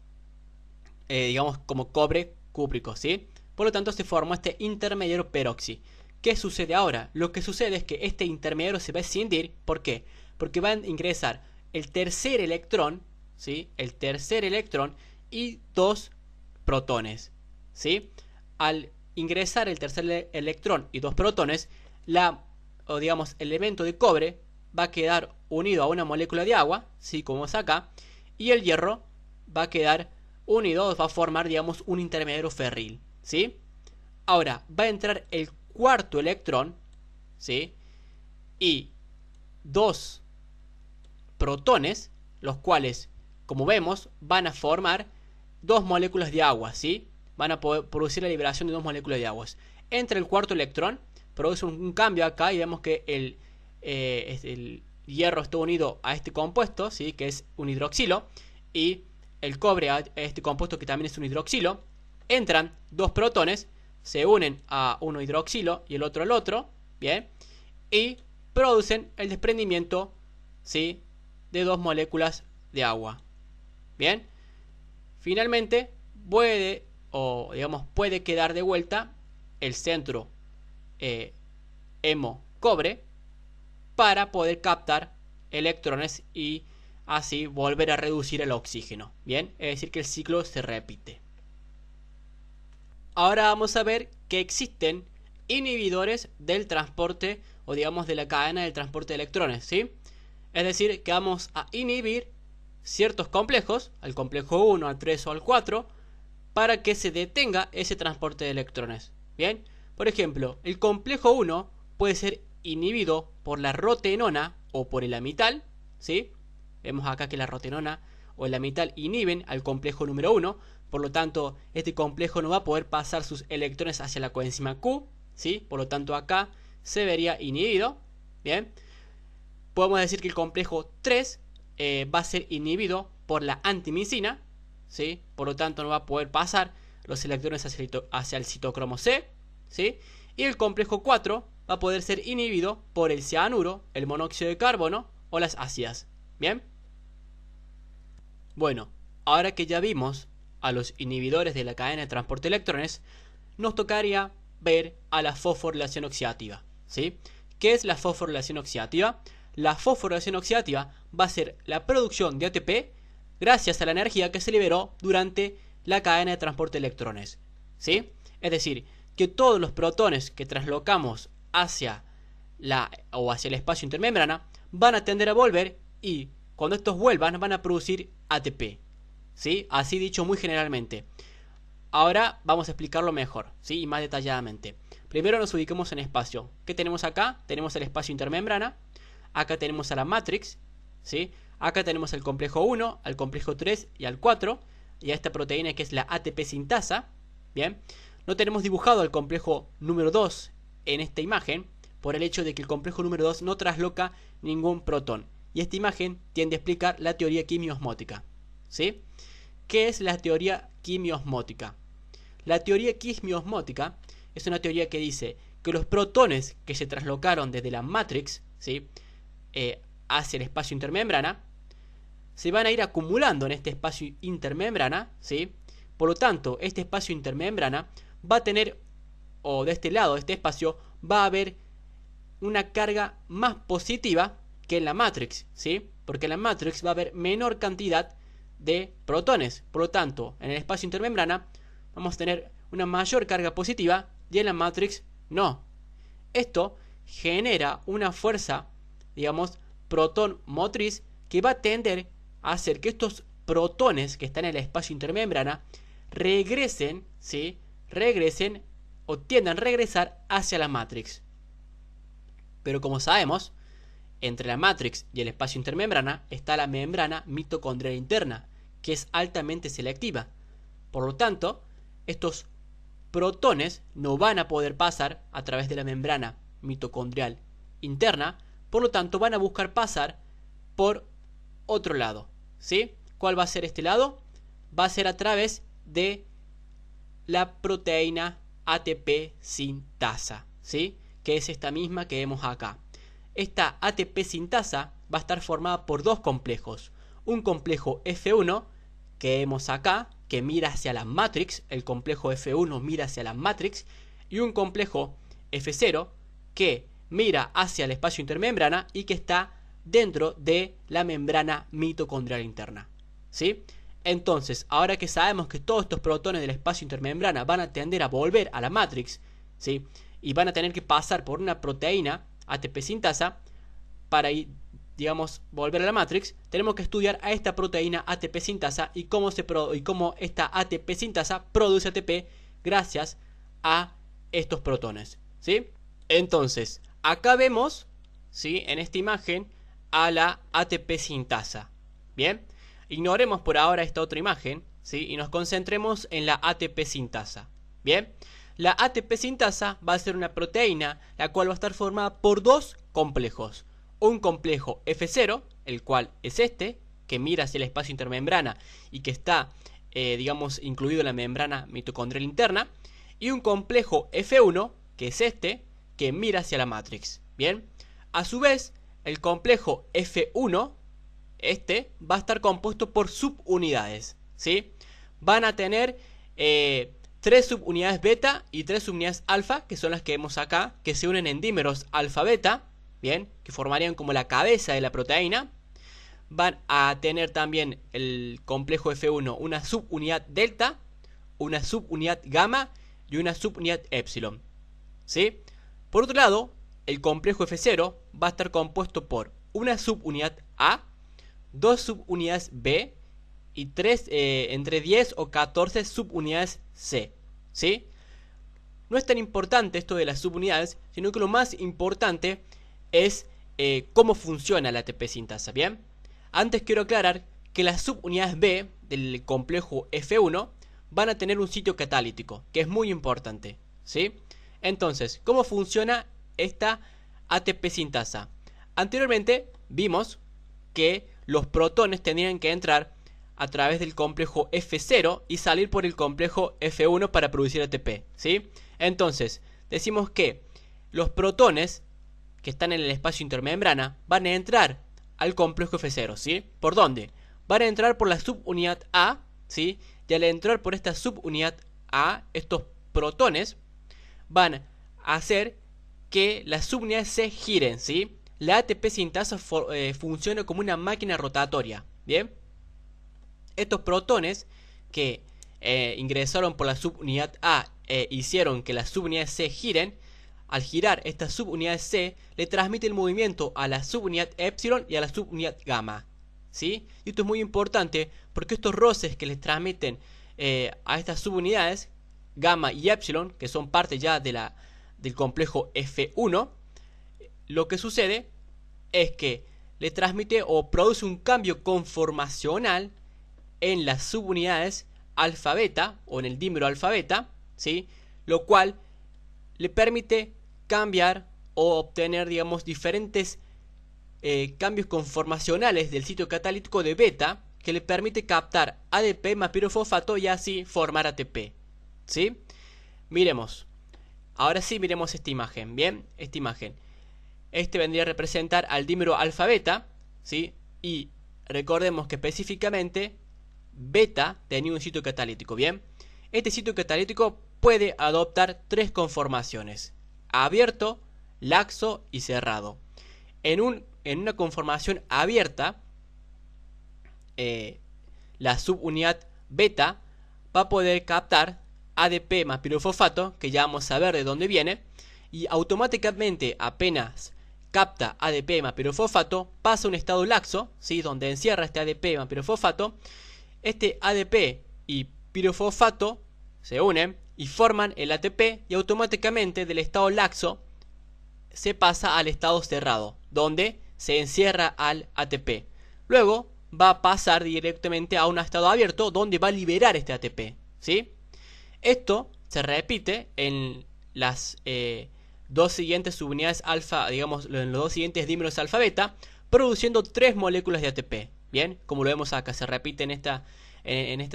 S1: digamos, como cobre cúprico, ¿sí? Por lo tanto se formó este intermediario peroxi. ¿Qué sucede ahora? Lo que sucede es que este intermediario se va a escindir. ¿Por qué? Porque va a ingresar el tercer electrón, ¿sí? El tercer electrón y 2 protones, ¿sí? Al ingresar el tercer electrón y 2 protones, digamos, el elemento de cobre va a quedar unido a una molécula de agua, ¿sí? Como es acá, y el hierro va a quedar unido, va a formar, digamos, un intermediario ferril, ¿sí? Ahora, va a entrar el cuarto electrón, ¿sí? Y 2 protones, los cuales, como vemos, van a formar 2 moléculas de agua, ¿sí? Van a poder producir la liberación de 2 moléculas de agua. Entra el cuarto electrón, produce un cambio acá y vemos que el hierro está unido a este compuesto, ¿sí? Que es un hidroxilo, y el cobre a este compuesto que también es un hidroxilo. Entran 2 protones, se unen a uno hidroxilo y el otro al otro, ¿bien? Y producen el desprendimiento, ¿sí? De 2 moléculas de agua, ¿bien? Finalmente puede quedar de vuelta el centro hemo-cobre para poder captar electrones y así volver a reducir el oxígeno, ¿bien? Es decir, que el ciclo se repite. Ahora vamos a ver que existen inhibidores del transporte o digamos de la cadena del transporte de electrones, ¿sí? Es decir, que vamos a inhibir ciertos complejos, al complejo 1, al 3 o al 4, para que se detenga ese transporte de electrones. Bien, por ejemplo, el complejo 1 puede ser inhibido por la rotenona o por el amital, ¿sí? Vemos acá que la rotenona o el amital inhiben al complejo número 1, por lo tanto este complejo no va a poder pasar sus electrones hacia la coenzima Q, ¿sí? Por lo tanto acá se vería inhibido. Bien, podemos decir que el complejo 3 va a ser inhibido por la antimicina, ¿sí? Por lo tanto no va a poder pasar los electrones hacia el citocromo C, ¿sí? Y el complejo 4 va a poder ser inhibido por el cianuro, el monóxido de carbono o las ácidas. Bien, bueno, ahora que ya vimos a los inhibidores de la cadena de transporte de electrones, nos tocaría ver a la fosforilación oxidativa, ¿sí? ¿Qué es la fosforilación oxidativa? La fosforilación oxidativa va a ser la producción de ATP gracias a la energía que se liberó durante la cadena de transporte de electrones, ¿sí? Es decir, que todos los protones que traslocamos hacia el espacio intermembrana van a tender a volver y cuando estos vuelvan van a producir ATP, ¿sí? Así dicho muy generalmente. Ahora vamos a explicarlo mejor, ¿sí? Y más detalladamente. Primero nos ubicamos en espacio. ¿Qué tenemos acá? Tenemos el espacio intermembrana. Acá tenemos a la matrix, ¿sí? Acá tenemos el complejo 1, al complejo 3 y al 4. Y a esta proteína que es la ATP sintasa. Bien. No tenemos dibujado el complejo número 2 en esta imagen por el hecho de que el complejo número 2 no trasloca ningún protón. Y esta imagen tiende a explicar la teoría quimiosmótica, ¿sí? ¿Qué es la teoría quimiosmótica? La teoría quimiosmótica es una teoría que dice que los protones que se traslocaron desde la matrix, ¿sí? Hacia el espacio intermembrana se van a ir acumulando en este espacio intermembrana, ¿sí? Por lo tanto, este espacio intermembrana va a tener, o de este lado de este espacio, va a haber una carga más positiva que en la matrix, ¿sí? Porque en la matrix va a haber menor cantidad de protones. Por lo tanto, en el espacio intermembrana vamos a tener una mayor carga positiva y en la matrix no. Esto genera una fuerza, digamos, protón motriz que va a tender a hacer que estos protones que están en el espacio intermembrana regresen, ¿sí? Regresen o tiendan a regresar hacia la matrix. Pero como sabemos, entre la matrix y el espacio intermembrana está la membrana mitocondrial interna, que es altamente selectiva. Por lo tanto, estos protones no van a poder pasar a través de la membrana mitocondrial interna, por lo tanto van a buscar pasar por otro lado, ¿sí? ¿Cuál va a ser este lado? Va a ser a través de la proteína ATP sintasa, ¿sí? Que es esta misma que vemos acá. Esta ATP sintasa va a estar formada por dos complejos. Un complejo F1 que vemos acá, que mira hacia la matrix, el complejo F1 mira hacia la matrix, y un complejo F0 que mira hacia el espacio intermembrana y que está dentro de la membrana mitocondrial interna, ¿sí? Entonces, ahora que sabemos que todos estos protones del espacio intermembrana van a tender a volver a la matrix, ¿sí? Y van a tener que pasar por una proteína ATP sintasa para ir, digamos, volver a la matrix, tenemos que estudiar a esta proteína ATP sintasa y cómo esta ATP sintasa produce ATP gracias a estos protones, ¿sí? Entonces, acá vemos, ¿sí? En esta imagen a la ATP sintasa. Bien, ignoremos por ahora esta otra imagen, ¿sí? Y nos concentremos en la ATP sintasa. Bien, la ATP sintasa va a ser una proteína la cual va a estar formada por dos complejos. Un complejo F0, el cual es este, que mira hacia el espacio intermembrana y que está, digamos, incluido en la membrana mitocondrial interna. Y un complejo F1, que es este, que mira hacia la matrix. Bien, a su vez, el complejo F1, este, va a estar compuesto por subunidades, ¿sí? Van a tener 3 subunidades beta y 3 subunidades alfa, que son las que vemos acá, que se unen en dímeros alfa-beta, bien, que formarían como la cabeza de la proteína. Van a tener también el complejo F1 una subunidad delta, una subunidad gamma y una subunidad epsilon, ¿sí? Por otro lado, el complejo F0 va a estar compuesto por una subunidad A, dos subunidades B y entre 10 o 14 subunidades C, ¿sí? No es tan importante esto de las subunidades, sino que lo más importante es cómo funciona la ATP sintasa, ¿bien? Antes quiero aclarar que las subunidades B del complejo F1 van a tener un sitio catalítico, que es muy importante, ¿sí? Entonces, ¿cómo funciona esta ATP sintasa? Anteriormente vimos que los protones tendrían que entrar a través del complejo F0 y salir por el complejo F1 para producir ATP, ¿sí? Entonces, decimos que los protones que están en el espacio intermembrana van a entrar al complejo F0, ¿sí? ¿Por dónde? Van a entrar por la subunidad A, ¿sí? Y al entrar por esta subunidad A, estos protones van a hacer que las subunidades se giren, ¿sí? La ATP sintasa funciona como una máquina rotatoria, ¿bien? Estos protones que ingresaron por la subunidad A e hicieron que las subunidades C giren, al girar estas subunidades C le transmite el movimiento a la subunidad epsilon y a la subunidad gamma, ¿sí? Y esto es muy importante porque estos roces que les transmiten a estas subunidades gamma y epsilon, que son parte ya del complejo F1, lo que sucede es que le transmite o produce un cambio conformacional en las subunidades alfa beta o en el dímero alfa beta, ¿sí? Lo cual le permite cambiar o obtener, digamos, diferentes cambios conformacionales del sitio catalítico de beta que le permite captar ADP más pirofosfato y así formar ATP, ¿sí? Miremos. Ahora sí miremos esta imagen, ¿bien? Esta imagen. Este vendría a representar al dímero alfa beta, ¿sí? Y recordemos que específicamente beta tenía un sitio catalítico, ¿bien? Este sitio catalítico puede adoptar tres conformaciones: abierto, laxo y cerrado. En una conformación abierta, la subunidad beta va a poder captar ADP más pirofosfato, que ya vamos a ver de dónde viene, y automáticamente apenas capta ADP más pirofosfato, pasa a un estado laxo, ¿sí? Donde encierra este ADP más pirofosfato. Este ADP y pirofosfato se unen y forman el ATP, y automáticamente del estado laxo se pasa al estado cerrado, donde se encierra al ATP. Luego va a pasar directamente a un estado abierto, donde va a liberar este ATP, ¿sí? Esto se repite en las dos siguientes subunidades alfa, digamos, en los dos siguientes dímeros alfa beta, produciendo tres moléculas de ATP. Bien, como lo vemos acá, se repite en esta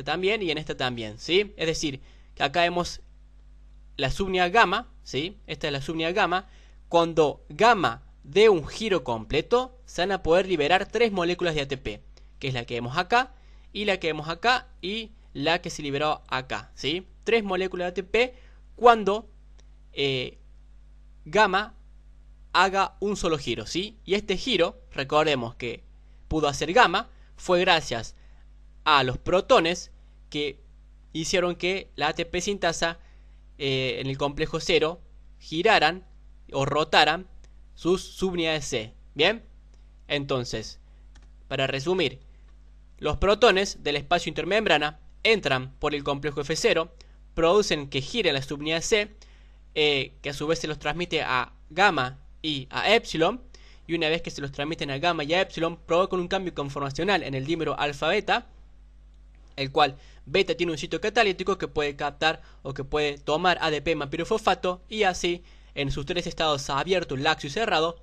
S1: también y en esta también, ¿sí? Es decir, que acá vemos la subunidad gamma, ¿sí? Esta es la subunidad gamma. Cuando gamma dé un giro completo, se van a poder liberar tres moléculas de ATP, que es la que vemos acá, y la que vemos acá, y la que se liberó acá, ¿sí? Tres moléculas de ATP cuando gamma haga un solo giro, ¿sí? Y este giro, recordemos que pudo hacer gamma, fue gracias a los protones que hicieron que la ATP sintasa en el complejo 0 giraran o rotaran sus subunidades C. Bien, entonces, para resumir, los protones del espacio intermembrana entran por el complejo F0, producen que giren las subunidades C, que a su vez se los transmite a gamma y a epsilon, y una vez que se los transmiten a gamma y a epsilon, provocan un cambio conformacional en el dímero alfa beta, el cual beta tiene un sitio catalítico que puede captar o que puede tomar ADP más pirofosfato, y así en sus tres estados abierto, laxo y cerrado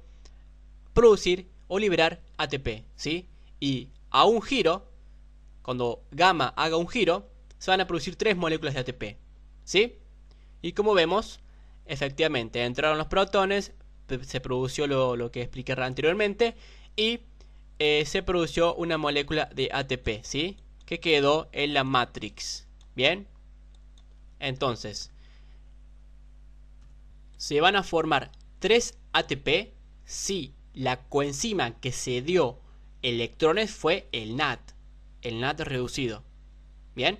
S1: producir o liberar ATP, ¿sí? Y a un giro, cuando gamma haga un giro, se van a producir tres moléculas de ATP, ¿sí? Y como vemos, efectivamente entraron los protones, se produjo lo que expliqué anteriormente, y se produjo una molécula de ATP, ¿sí? Que quedó en la matrix. Bien, entonces se van a formar 3 ATP si la coenzima que se dio electrones fue el NAT reducido. Bien,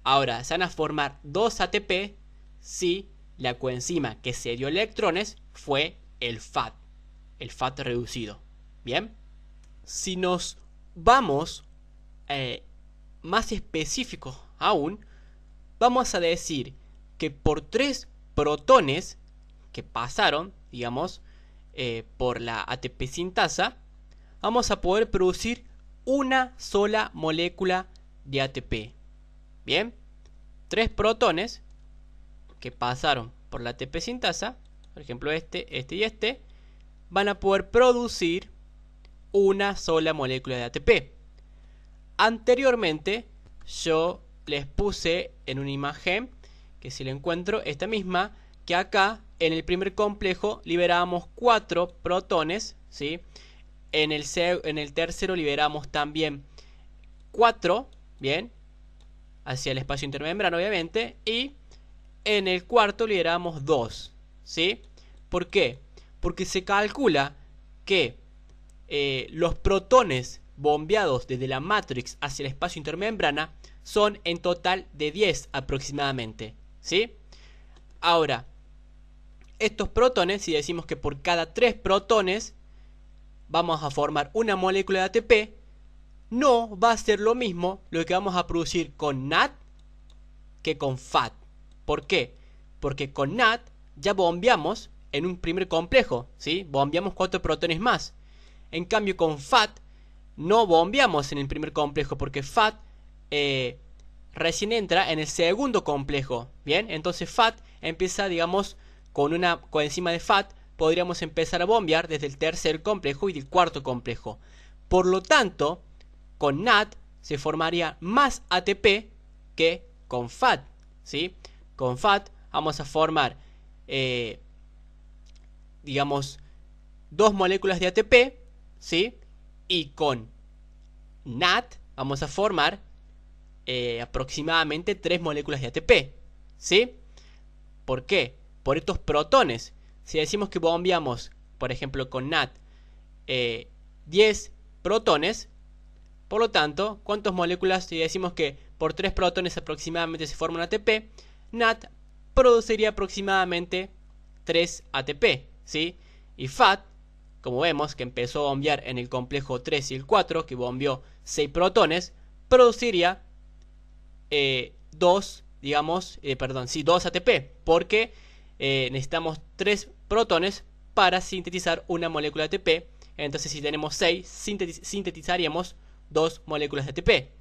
S1: ahora se van a formar 2 ATP si la coenzima que se dio electrones fue el FAT reducido. Bien, si nos vamos más específicos aún, vamos a decir que por 3 protones que pasaron, digamos, por la ATP sintasa, vamos a poder producir una sola molécula de ATP. Bien, 3 protones que pasaron por la ATP sintasa, por ejemplo este y este, van a poder producir una sola molécula de ATP. Anteriormente yo les puse en una imagen, que si la encuentro, esta misma, que acá en el primer complejo liberamos 4 protones, ¿sí? En el tercero liberamos también 4, bien, hacia el espacio intermembrano obviamente, y en el cuarto liberamos 2, ¿sí? ¿Por qué? Porque se calcula que los protones bombeados desde la matrix hacia el espacio intermembrana son en total de 10 aproximadamente, ¿sí? Ahora, estos protones, si decimos que por cada 3 protones vamos a formar una molécula de ATP, no va a ser lo mismo lo que vamos a producir con NAD que con FAT. ¿Por qué? Porque con NAD ya bombeamos en un primer complejo, ¿sí? Bombeamos 4 protones más. En cambio con FAT no bombeamos en el primer complejo, porque FAT recién entra en el segundo complejo. Bien, entonces FAT empieza, digamos, con una coenzima de FAT podríamos empezar a bombear desde el tercer complejo y del cuarto complejo. Por lo tanto, con NAD se formaría más ATP que con FAT, ¿sí? Con FAT vamos a formar, digamos, 2 moléculas de ATP, ¿sí? Y con NAD vamos a formar aproximadamente 3 moléculas de ATP, ¿sí? ¿Por qué? Por estos protones. Si decimos que bombeamos, por ejemplo, con NAD 10 protones, por lo tanto, ¿cuántas moléculas? Si decimos que por 3 protones aproximadamente se forma un ATP, NAD produciría aproximadamente 3 ATP, ¿sí? Y FAT, como vemos que empezó a bombear en el complejo 3 y el 4, que bombeó 6 protones, produciría 2 ATP, porque necesitamos 3 protones para sintetizar una molécula de ATP. Entonces si tenemos 6, sintetizaríamos 2 moléculas de ATP.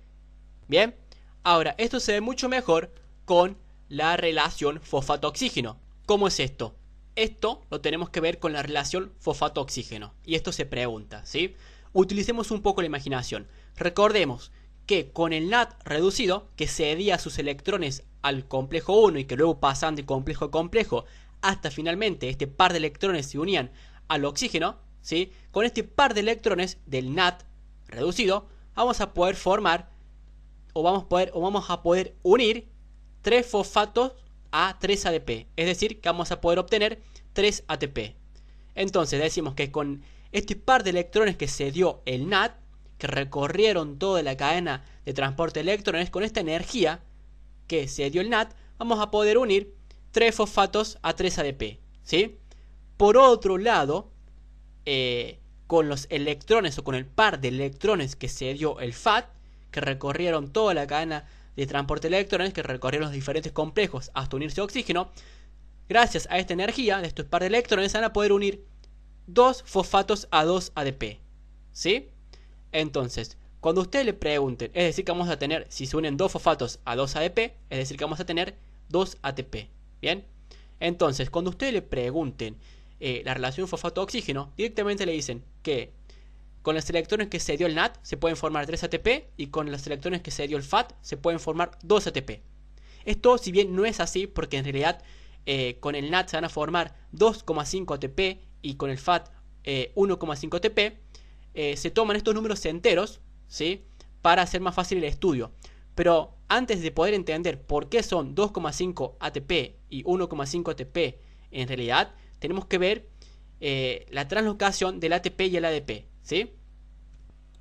S1: Bien, ahora esto se ve mucho mejor con la relación fosfato-oxígeno. ¿Cómo es esto? Esto lo tenemos que ver con la relación fosfato-oxígeno. Y esto se pregunta, ¿sí? Utilicemos un poco la imaginación. Recordemos que con el NAD reducido, que cedía sus electrones al complejo 1 y que luego pasan de complejo a complejo hasta finalmente este par de electrones se unían al oxígeno, ¿sí? Con este par de electrones del NAD reducido vamos a poder formar o vamos a poder unir 3 fosfatos a 3 ADP, es decir, que vamos a poder obtener 3 ATP. Entonces decimos que con este par de electrones que se dio el NAD, que recorrieron toda la cadena de transporte de electrones, con esta energía que se dio el NAD, vamos a poder unir 3 fosfatos a 3 ADP, ¿sí? Por otro lado, con los electrones o con el par de electrones que se dio el FAT, que recorrieron toda la cadena de transporte de electrones, que recorrieron los diferentes complejos hasta unirse a oxígeno, gracias a esta energía de estos par de electrones van a poder unir 2 fosfatos a 2 ADP, ¿sí? Entonces, cuando ustedes le pregunten, es decir que vamos a tener, si se unen 2 fosfatos a 2 ADP, es decir que vamos a tener 2 ATP, ¿bien? Entonces, cuando ustedes le pregunten la relación fosfato-oxígeno, directamente le dicen que con los electrones que se dio el NAD se pueden formar 3 ATP y con los electrones que se dio el FAT se pueden formar 2 ATP. Esto, si bien no es así, porque en realidad con el NAD se van a formar 2,5 ATP y con el FAT 1,5 ATP, se toman estos números enteros, ¿sí? Para hacer más fácil el estudio. Pero antes de poder entender por qué son 2,5 ATP y 1,5 ATP, en realidad tenemos que ver la translocación del ATP y el ADP, ¿sí?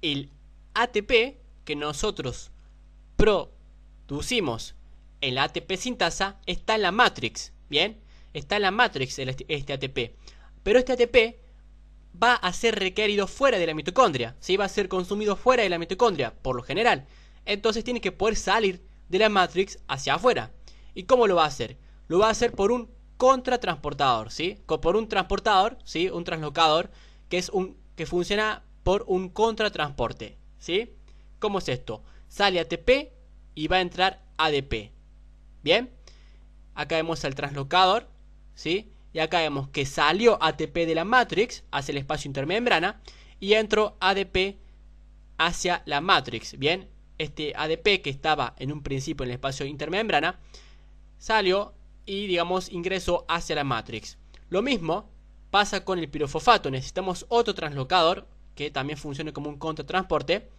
S1: El ATP que nosotros producimos en la ATP sintasa está en la matrix, ¿bien? Está en la matrix este ATP. Pero este ATP va a ser requerido fuera de la mitocondria, ¿sí? Va a ser consumido fuera de la mitocondria, por lo general. Entonces tiene que poder salir de la matrix hacia afuera. ¿Y cómo lo va a hacer? Lo va a hacer por un contratransportador, ¿sí? Por un transportador, ¿sí? Un translocador que funciona por un contratransporte, ¿sí? ¿Cómo es esto? Sale ATP y va a entrar ADP. Bien, acá vemos al translocador, ¿sí? Y acá vemos que salió ATP de la matrix hacia el espacio intermembrana y entró ADP hacia la matrix. Bien, este ADP que estaba en un principio en el espacio intermembrana salió y digamos ingresó hacia la matrix. Lo mismo pasa con el pirofosfato. Necesitamos otro translocador que también funcione como un contratransporte,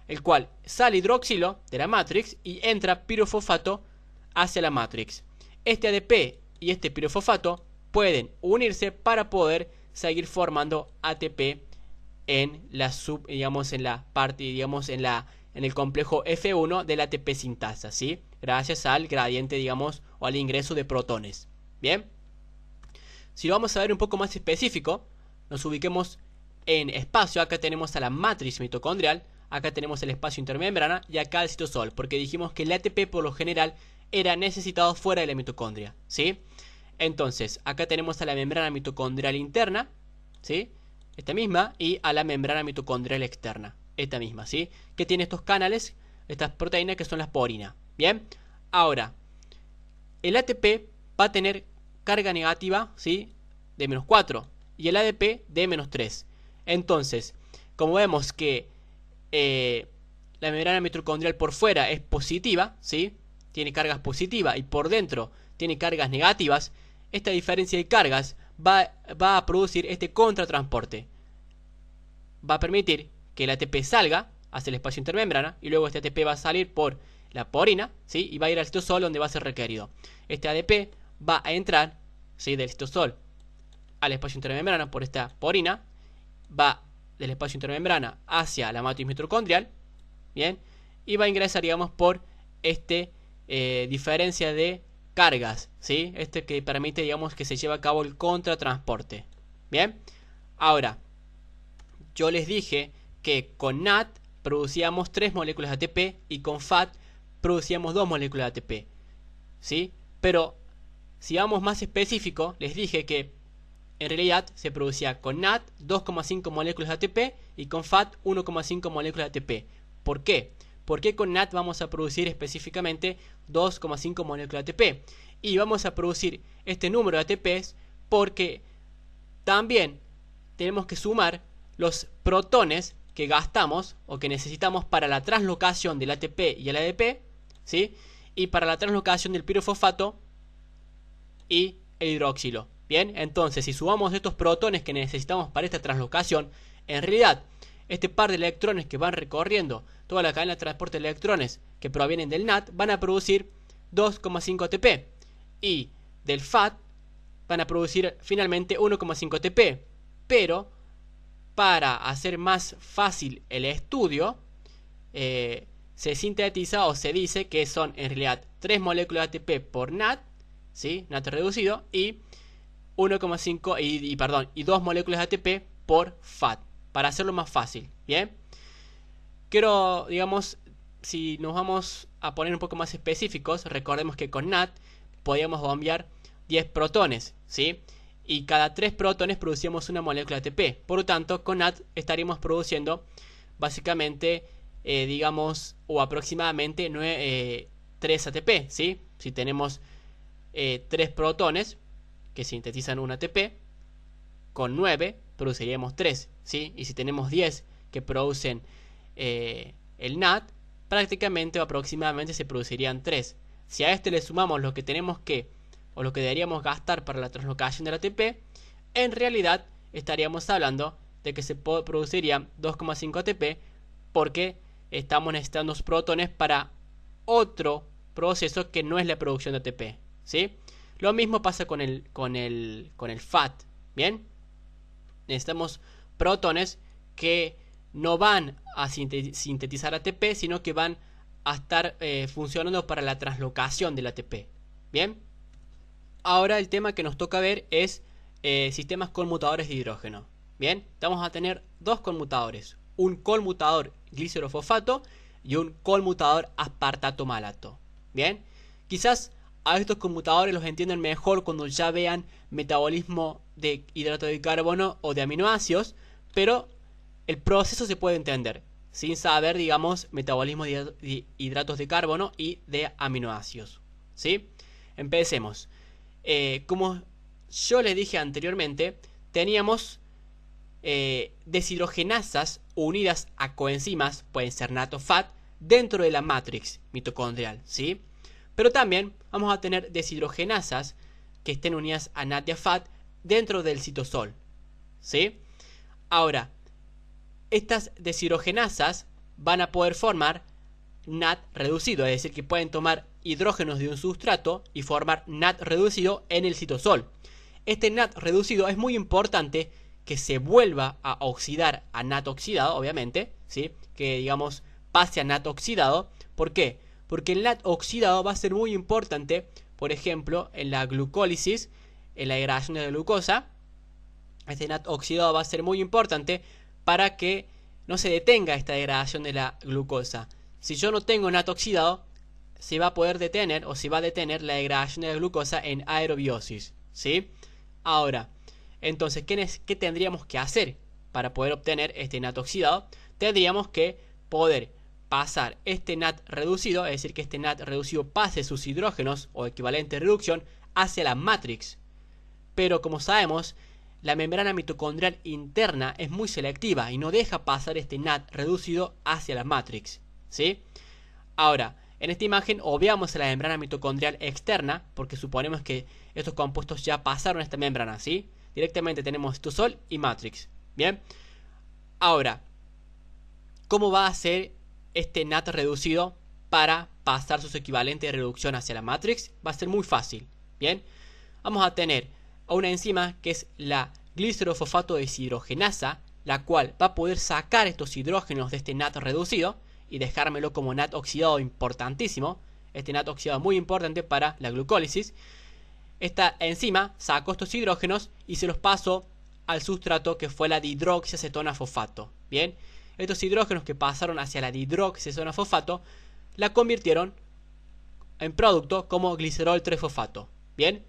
S1: el cual sale hidroxilo de la matrix y entra pirofosfato hacia la matrix. Este ADP y este pirofosfato pueden unirse para poder seguir formando ATP en la en la parte, en el complejo F1 de la ATP sintasa, ¿sí? Gracias al gradiente, digamos, o al ingreso de protones. Bien, si lo vamos a ver un poco más específico, nos ubiquemos en espacio. Acá tenemos a la matriz mitocondrial, acá tenemos el espacio intermembrana y acá el citosol, porque dijimos que el ATP por lo general era necesitado fuera de la mitocondria, ¿sí? Entonces, acá tenemos a la membrana mitocondrial interna, ¿sí? Esta misma, y a la membrana mitocondrial externa, esta misma, ¿sí? Que tiene estos canales, estas proteínas que son las porinas. Bien, ahora, el ATP va a tener carga negativa, ¿sí? De -4 y el ADP de -3. Entonces, como vemos que la membrana mitocondrial por fuera es positiva, ¿sí? Tiene cargas positivas y por dentro tiene cargas negativas, esta diferencia de cargas va a producir este contratransporte. Va a permitir que el ATP salga hacia el espacio intermembrana y luego este ATP va a salir por la porina, ¿sí? Y va a ir al citosol donde va a ser requerido. Este ADP va a entrar, ¿sí? Del citosol al espacio intermembrana por esta porina, va del espacio intermembrana hacia la matriz mitocondrial, bien, y va a ingresar, digamos, por diferencia de cargas, ¿sí? Que permite, digamos, que se lleve a cabo el contratransporte. Bien, ahora, yo les dije que con NAT producíamos 3 moléculas de ATP y con FAT producíamos 2 moléculas de ATP, ¿sí? Pero si vamos más específico, les dije que en realidad se producía con NAT 2,5 moléculas de ATP y con FAT 1,5 moléculas de ATP. ¿Por qué? ¿Por qué con NAT vamos a producir específicamente 2,5 moléculas de ATP? Y vamos a producir este número de ATPs porque también tenemos que sumar los protones que gastamos o que necesitamos para la translocación del ATP y el ADP, ¿sí? Y para la translocación del pirofosfato y el hidroxilo. Bien, entonces si sumamos estos protones que necesitamos para esta translocación, en realidad este par de electrones que van recorriendo toda la cadena de transporte de electrones que provienen del NAT van a producir 2,5 ATP y del FAT van a producir finalmente 1,5 ATP. Pero para hacer más fácil el estudio, se sintetiza o se dice que son en realidad 3 moléculas de ATP por NAT, ¿sí? NAT reducido, y 1,5 y 2 moléculas de ATP por FAT, para hacerlo más fácil. Bien, quiero, digamos, si nos vamos a poner un poco más específicos, recordemos que con NAT podíamos bombear 10 protones, ¿sí? Y cada 3 protones producíamos una molécula de ATP. Por lo tanto, con NAT estaríamos produciendo básicamente, digamos, o aproximadamente 3 ATP, ¿sí? Si tenemos 3 protones que sintetizan un ATP, con 9 produciríamos 3, ¿sí? Y si tenemos 10 que producen el NAT, prácticamente o aproximadamente se producirían 3. Si a este le sumamos lo que tenemos o lo que deberíamos gastar para la translocación del ATP, en realidad estaríamos hablando de que se producirían 2,5 ATP porque estamos necesitando los protones para otro proceso que no es la producción de ATP, ¿sí? Lo mismo pasa con el FAT, ¿bien? Necesitamos protones que no van a sintetizar ATP, sino que van a estar funcionando para la translocación del ATP, ¿bien? Ahora el tema que nos toca ver es sistemas conmutadores de hidrógeno. Bien, vamos a tener dos conmutadores, un conmutador glicerofosfato y un conmutador aspartato malato. Bien, quizás a estos conmutadores los entiendan mejor cuando ya vean metabolismo de hidrato de carbono o de aminoácidos, pero el proceso se puede entender sin saber, digamos, metabolismo de hidratos de carbono y de aminoácidos. ¿Sí? Empecemos. Como yo les dije anteriormente, teníamos deshidrogenasas unidas a coenzimas, pueden ser NAT-FAT, dentro de la matrix mitocondrial, ¿sí? Pero también vamos a tener deshidrogenasas que estén unidas a NAT y a FAT dentro del citosol, ¿sí? Ahora, estas deshidrogenasas van a poder formar NAT reducido, es decir, que pueden tomar hidrógenos de un sustrato y formar NAT reducido en el citosol. Este NAT reducido es muy importante que se vuelva a oxidar a NAT oxidado, obviamente, ¿sí? Que, digamos, pase a NAT oxidado. ¿Por qué? Porque el NAT oxidado va a ser muy importante, por ejemplo, en la glucólisis, en la degradación de la glucosa. Este NAT oxidado va a ser muy importante para que no se detenga esta degradación de la glucosa. Si yo no tengo NAT oxidado, se va a poder detener o se va a detener la degradación de la glucosa en aerobiosis, ¿sí? Ahora, entonces, ¿qué tendríamos que hacer para poder obtener este NAT oxidado? Tendríamos que poder pasar este NAT reducido, es decir, que este NAT reducido pase sus hidrógenos o equivalente de reducción hacia la matrix. Pero como sabemos, la membrana mitocondrial interna es muy selectiva y no deja pasar este NAT reducido hacia la matrix, ¿sí? Ahora, en esta imagen obviamos a la membrana mitocondrial externa porque suponemos que estos compuestos ya pasaron a esta membrana, ¿sí? Directamente tenemos citosol y matrix. Bien. Ahora, ¿cómo va a ser este NAT reducido para pasar sus equivalentes de reducción hacia la matrix? Va a ser muy fácil. Bien. Vamos a tener a una enzima que es la glicerofosfato deshidrogenasa, la cual va a poder sacar estos hidrógenos de este NAT reducido y dejármelo como NAT oxidado importantísimo. Este NAT oxidado muy importante para la glucólisis. Esta enzima sacó estos hidrógenos y se los pasó al sustrato que fue la dihidroxiacetona fosfato. Bien, estos hidrógenos que pasaron hacia la dihidroxiacetona fosfato la convirtieron en producto como glicerol 3-fosfato. Bien,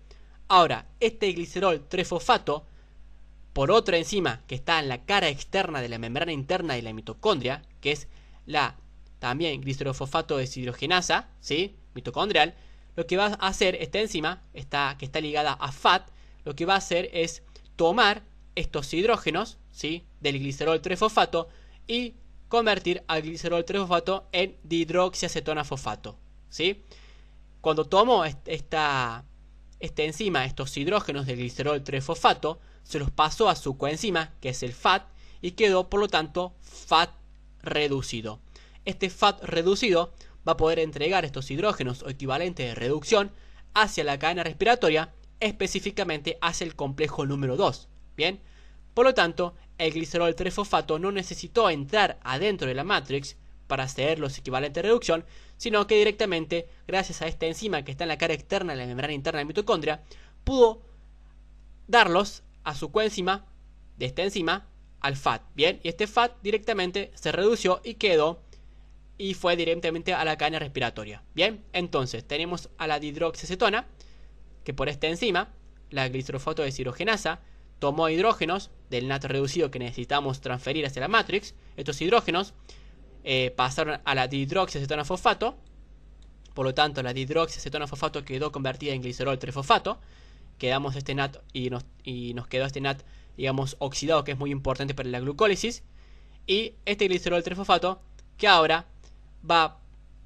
S1: ahora este glicerol 3-fosfato por otra enzima que está en la cara externa de la membrana interna de la mitocondria, que es la también glicerofosfato deshidrogenasa, ¿sí? Mitocondrial. Lo que va a hacer esta enzima, que está ligada a FAT, lo que va a hacer es tomar estos hidrógenos, ¿sí? Del glicerol 3-fosfato y convertir al glicerol 3-fosfato en dihidroxiacetona fosfato, ¿sí? Cuando tomó esta enzima estos hidrógenos del glicerol 3-fosfato, se los pasó a su coenzima, que es el FAT, y quedó, por lo tanto, FAT reducido. Este FAT reducido va a poder entregar estos hidrógenos o equivalentes de reducción hacia la cadena respiratoria, específicamente hacia el complejo número 2. Bien, por lo tanto, el glicerol 3-fosfato no necesitó entrar adentro de la matrix para ceder los equivalentes de reducción, sino que directamente, gracias a esta enzima que está en la cara externa de la membrana interna de la mitocondria, pudo darlos a su coenzima de esta enzima al FAT. Bien, y este FAT directamente se redució y quedó y fue directamente a la cadena respiratoria. Bien, entonces tenemos a la dihidroxiacetona, que por esta enzima, la glicerofosfato deshidrogenasa, tomó hidrógenos del NAT reducido que necesitamos transferir hacia la matrix. Estos hidrógenos pasaron a la dihidroxiacetona fosfato. Por lo tanto, la dihidroxiacetona fosfato quedó convertida en glicerol 3-fosfato. Quedamos este NAT y nos quedó este NAT, digamos, oxidado, que es muy importante para la glucólisis. Y este glicerol 3-fosfato, que ahora va a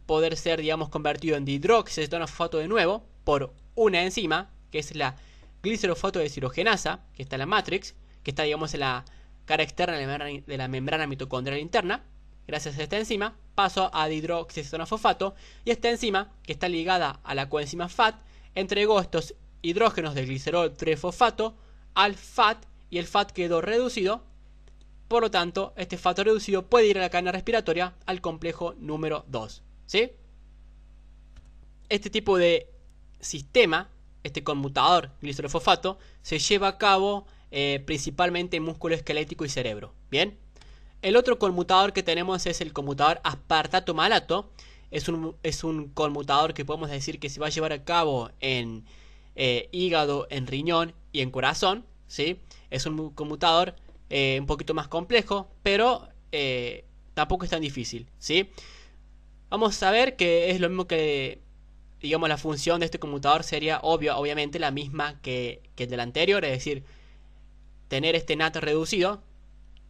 S1: poder ser, digamos, convertido en dihidroxiacetona fosfato de nuevo por una enzima, que es la glicerofosfato deshidrogenasa, que está en la matrix, que está, digamos, en la cara externa de la membrana mitocondrial interna. Gracias a esta enzima pasó a dihidroxiacetona fosfato, y esta enzima, que está ligada a la coenzima FAT, entregó estos hidrógenos del glicerol 3-fosfato al FAT, y el FAT quedó reducido. Por lo tanto, este FAT reducido puede ir a la cadena respiratoria al complejo número 2, ¿sí? Este tipo de sistema, este conmutador glicerofosfato, se lleva a cabo principalmente en músculo esquelético y cerebro. Bien, El otro conmutador que tenemos es el conmutador aspartato-malato. Es un conmutador que podemos decir que se va a llevar a cabo en hígado, en riñón y en corazón, ¿sí? Es un conmutador un poquito más complejo, pero tampoco es tan difícil, ¿sí? Vamos a ver que es lo mismo que, digamos, la función de este conmutador sería obviamente la misma que el del anterior, es decir, tener este NAT reducido,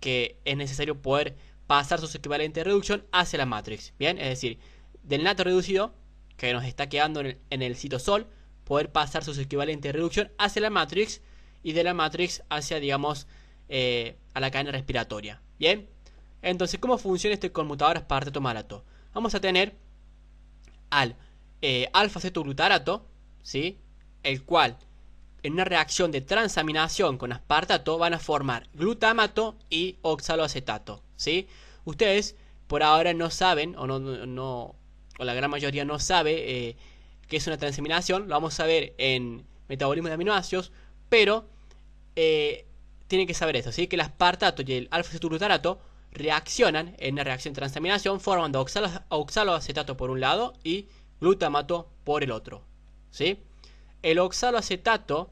S1: que es necesario poder pasar sus equivalentes de reducción hacia la matrix, ¿bien? Es decir, del NAT reducido, que nos está quedando en el citosol, poder pasar sus equivalentes de reducción hacia la matrix, y de la matrix hacia, digamos, a la cadena respiratoria, ¿bien? Entonces, ¿cómo funciona este conmutador aspartato-malato? Vamos a tener al alfa-cetoglutarato, ¿sí? El cual, en una reacción de transaminación con aspartato, van a formar glutamato y oxaloacetato, ¿sí? Ustedes por ahora no saben, o la gran mayoría no sabe qué es una transaminación. Lo vamos a ver en metabolismo de aminoácidos, pero tienen que saber eso, ¿sí? Que el aspartato y el alfa-cetoglutarato reaccionan en una reacción de transaminación formando oxaloacetato por un lado y glutamato por el otro, ¿sí? El oxaloacetato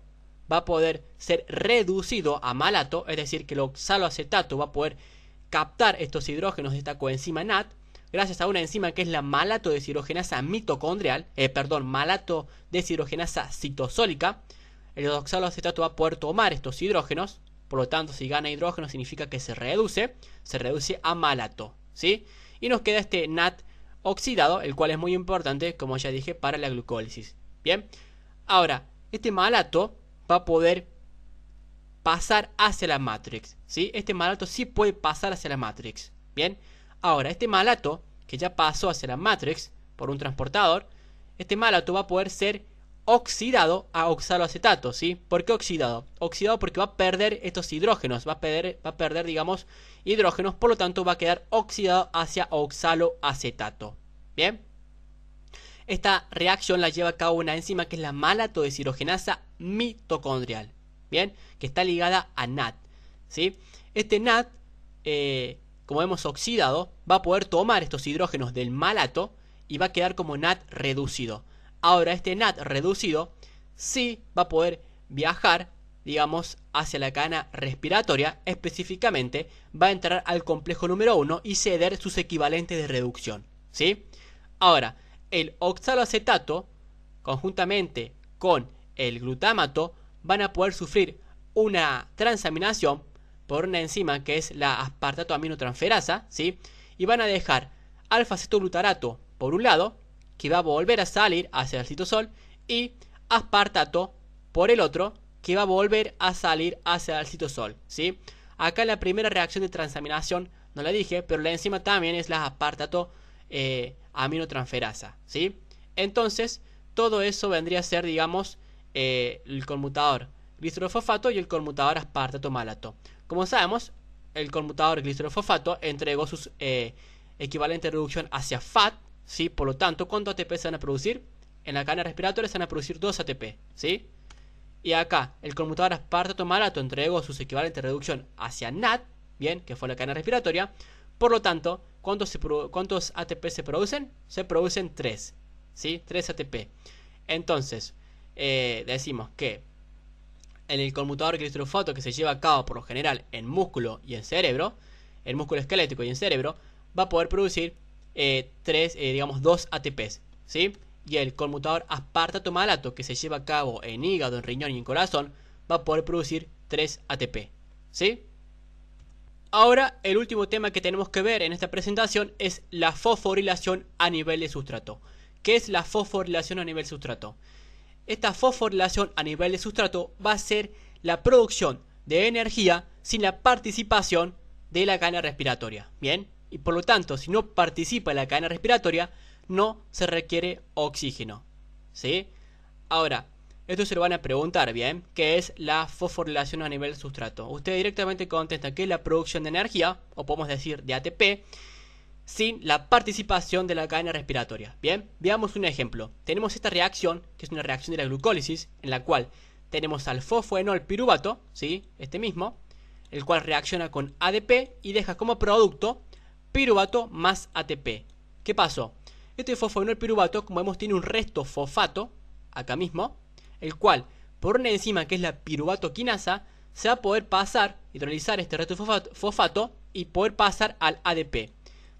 S1: va a poder ser reducido a malato, es decir, que el oxaloacetato va a poder captar estos hidrógenos de esta coenzima NAT gracias a una enzima que es la malato deshidrogenasa mitocondrial, malato deshidrogenasa citosólica. El oxaloacetato va a poder tomar estos hidrógenos, por lo tanto, si gana hidrógeno significa que se reduce a malato, ¿sí? Y nos queda este NAT oxidado, el cual es muy importante, como ya dije, para la glucólisis. Bien, ahora, este malato va a poder pasar hacia la matrix, ¿sí? Este malato sí puede pasar hacia la matrix. Bien, ahora, este malato, que ya pasó hacia la matrix por un transportador, este malato va a poder ser oxidado a oxaloacetato, ¿sí? ¿Por qué oxidado? Oxidado porque va a perder estos hidrógenos, va a perder, digamos, hidrógenos, por lo tanto va a quedar oxidado hacia oxaloacetato. Bien, esta reacción la lleva a cabo una enzima que es la malato deshidrogenasa mitocondrial, bien, que está ligada a NAT, ¿sí? Este NAT, como hemos oxidado, va a poder tomar estos hidrógenos del malato y va a quedar como NAT reducido. Ahora, este NAT reducido sí va a poder viajar, digamos, hacia la cadena respiratoria. Específicamente va a entrar al complejo número 1 y ceder sus equivalentes de reducción, ¿sí? Ahora, el oxaloacetato, conjuntamente con el glutamato, van a poder sufrir una transaminación por una enzima que es la aspartato aminotransferasa, ¿sí? Y van a dejar alfa-cetoglutarato por un lado, que va a volver a salir hacia el citosol, y aspartato por el otro, que va a volver a salir hacia el citosol, ¿sí? Acá la primera reacción de transaminación no la dije, pero la enzima también es la aspartato aminotransferasa, ¿sí? Entonces, todo eso vendría a ser, digamos, el conmutador glicerol-fosfato y el conmutador aspartato-malato. Como sabemos, el conmutador glicerol-fosfato entregó sus equivalentes de reducción hacia FAT, ¿sí? Por lo tanto, ¿cuántos ATP se van a producir? En la cadena respiratoria se van a producir 2 ATP, ¿sí? Y acá, el conmutador aspartato-malato entregó sus equivalentes de reducción hacia NAT, bien, que fue la cadena respiratoria. Por lo tanto, ¿cuántos ATP se producen? Se producen 3, ¿sí? 3 ATP. Entonces, decimos que en el conmutador glicerol-fosfato, que se lleva a cabo por lo general en músculo y en cerebro, en músculo esquelético y en cerebro, va a poder producir 2 ATPs, ¿sí? Y el conmutador aspartato-malato, que se lleva a cabo en hígado, en riñón y en corazón, va a poder producir 3 ATP, ¿sí? Ahora, el último tema que tenemos que ver en esta presentación es la fosforilación a nivel de sustrato. ¿Qué es la fosforilación a nivel de sustrato? Esta fosforilación a nivel de sustrato va a ser la producción de energía sin la participación de la cadena respiratoria, ¿bien? Y por lo tanto, si no participa la cadena respiratoria, no se requiere oxígeno, ¿sí? Ahora, esto se lo van a preguntar, ¿bien? ¿Qué es la fosforilación a nivel sustrato? Usted directamente contesta que es la producción de energía, o podemos decir de ATP, sin la participación de la cadena respiratoria, ¿bien? Veamos un ejemplo. Tenemos esta reacción, que es una reacción de la glucólisis, en la cual tenemos al fosfoenol piruvato, ¿sí? Este mismo, el cual reacciona con ADP y deja como producto piruvato más ATP. ¿Qué pasó? Este fosfonil piruvato, como vemos, tiene un resto fosfato, acá mismo, el cual, por una enzima que es la piruvato quinasa, se va a poder pasar, hidrolizar este resto fosfato y poder pasar al ADP,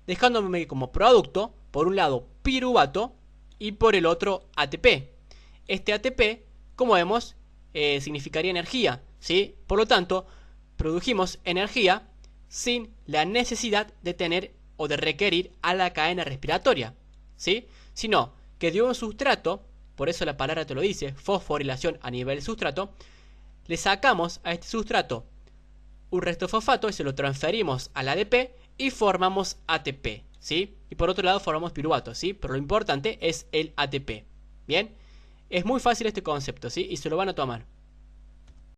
S1: dejándome como producto, por un lado, piruvato y por el otro ATP. Este ATP, como vemos, significaría energía, ¿sí? Por lo tanto, produjimos energía sin la necesidad de tener o de requerir a la cadena respiratoria, ¿sí? Sino que de un sustrato, por eso la palabra te lo dice, fosforilación a nivel sustrato, le sacamos a este sustrato un resto fosfato y se lo transferimos al ADP y formamos ATP, ¿sí? Y por otro lado formamos piruvato, ¿sí? Pero lo importante es el ATP, ¿bien? Es muy fácil este concepto, ¿sí? Y se lo van a tomar.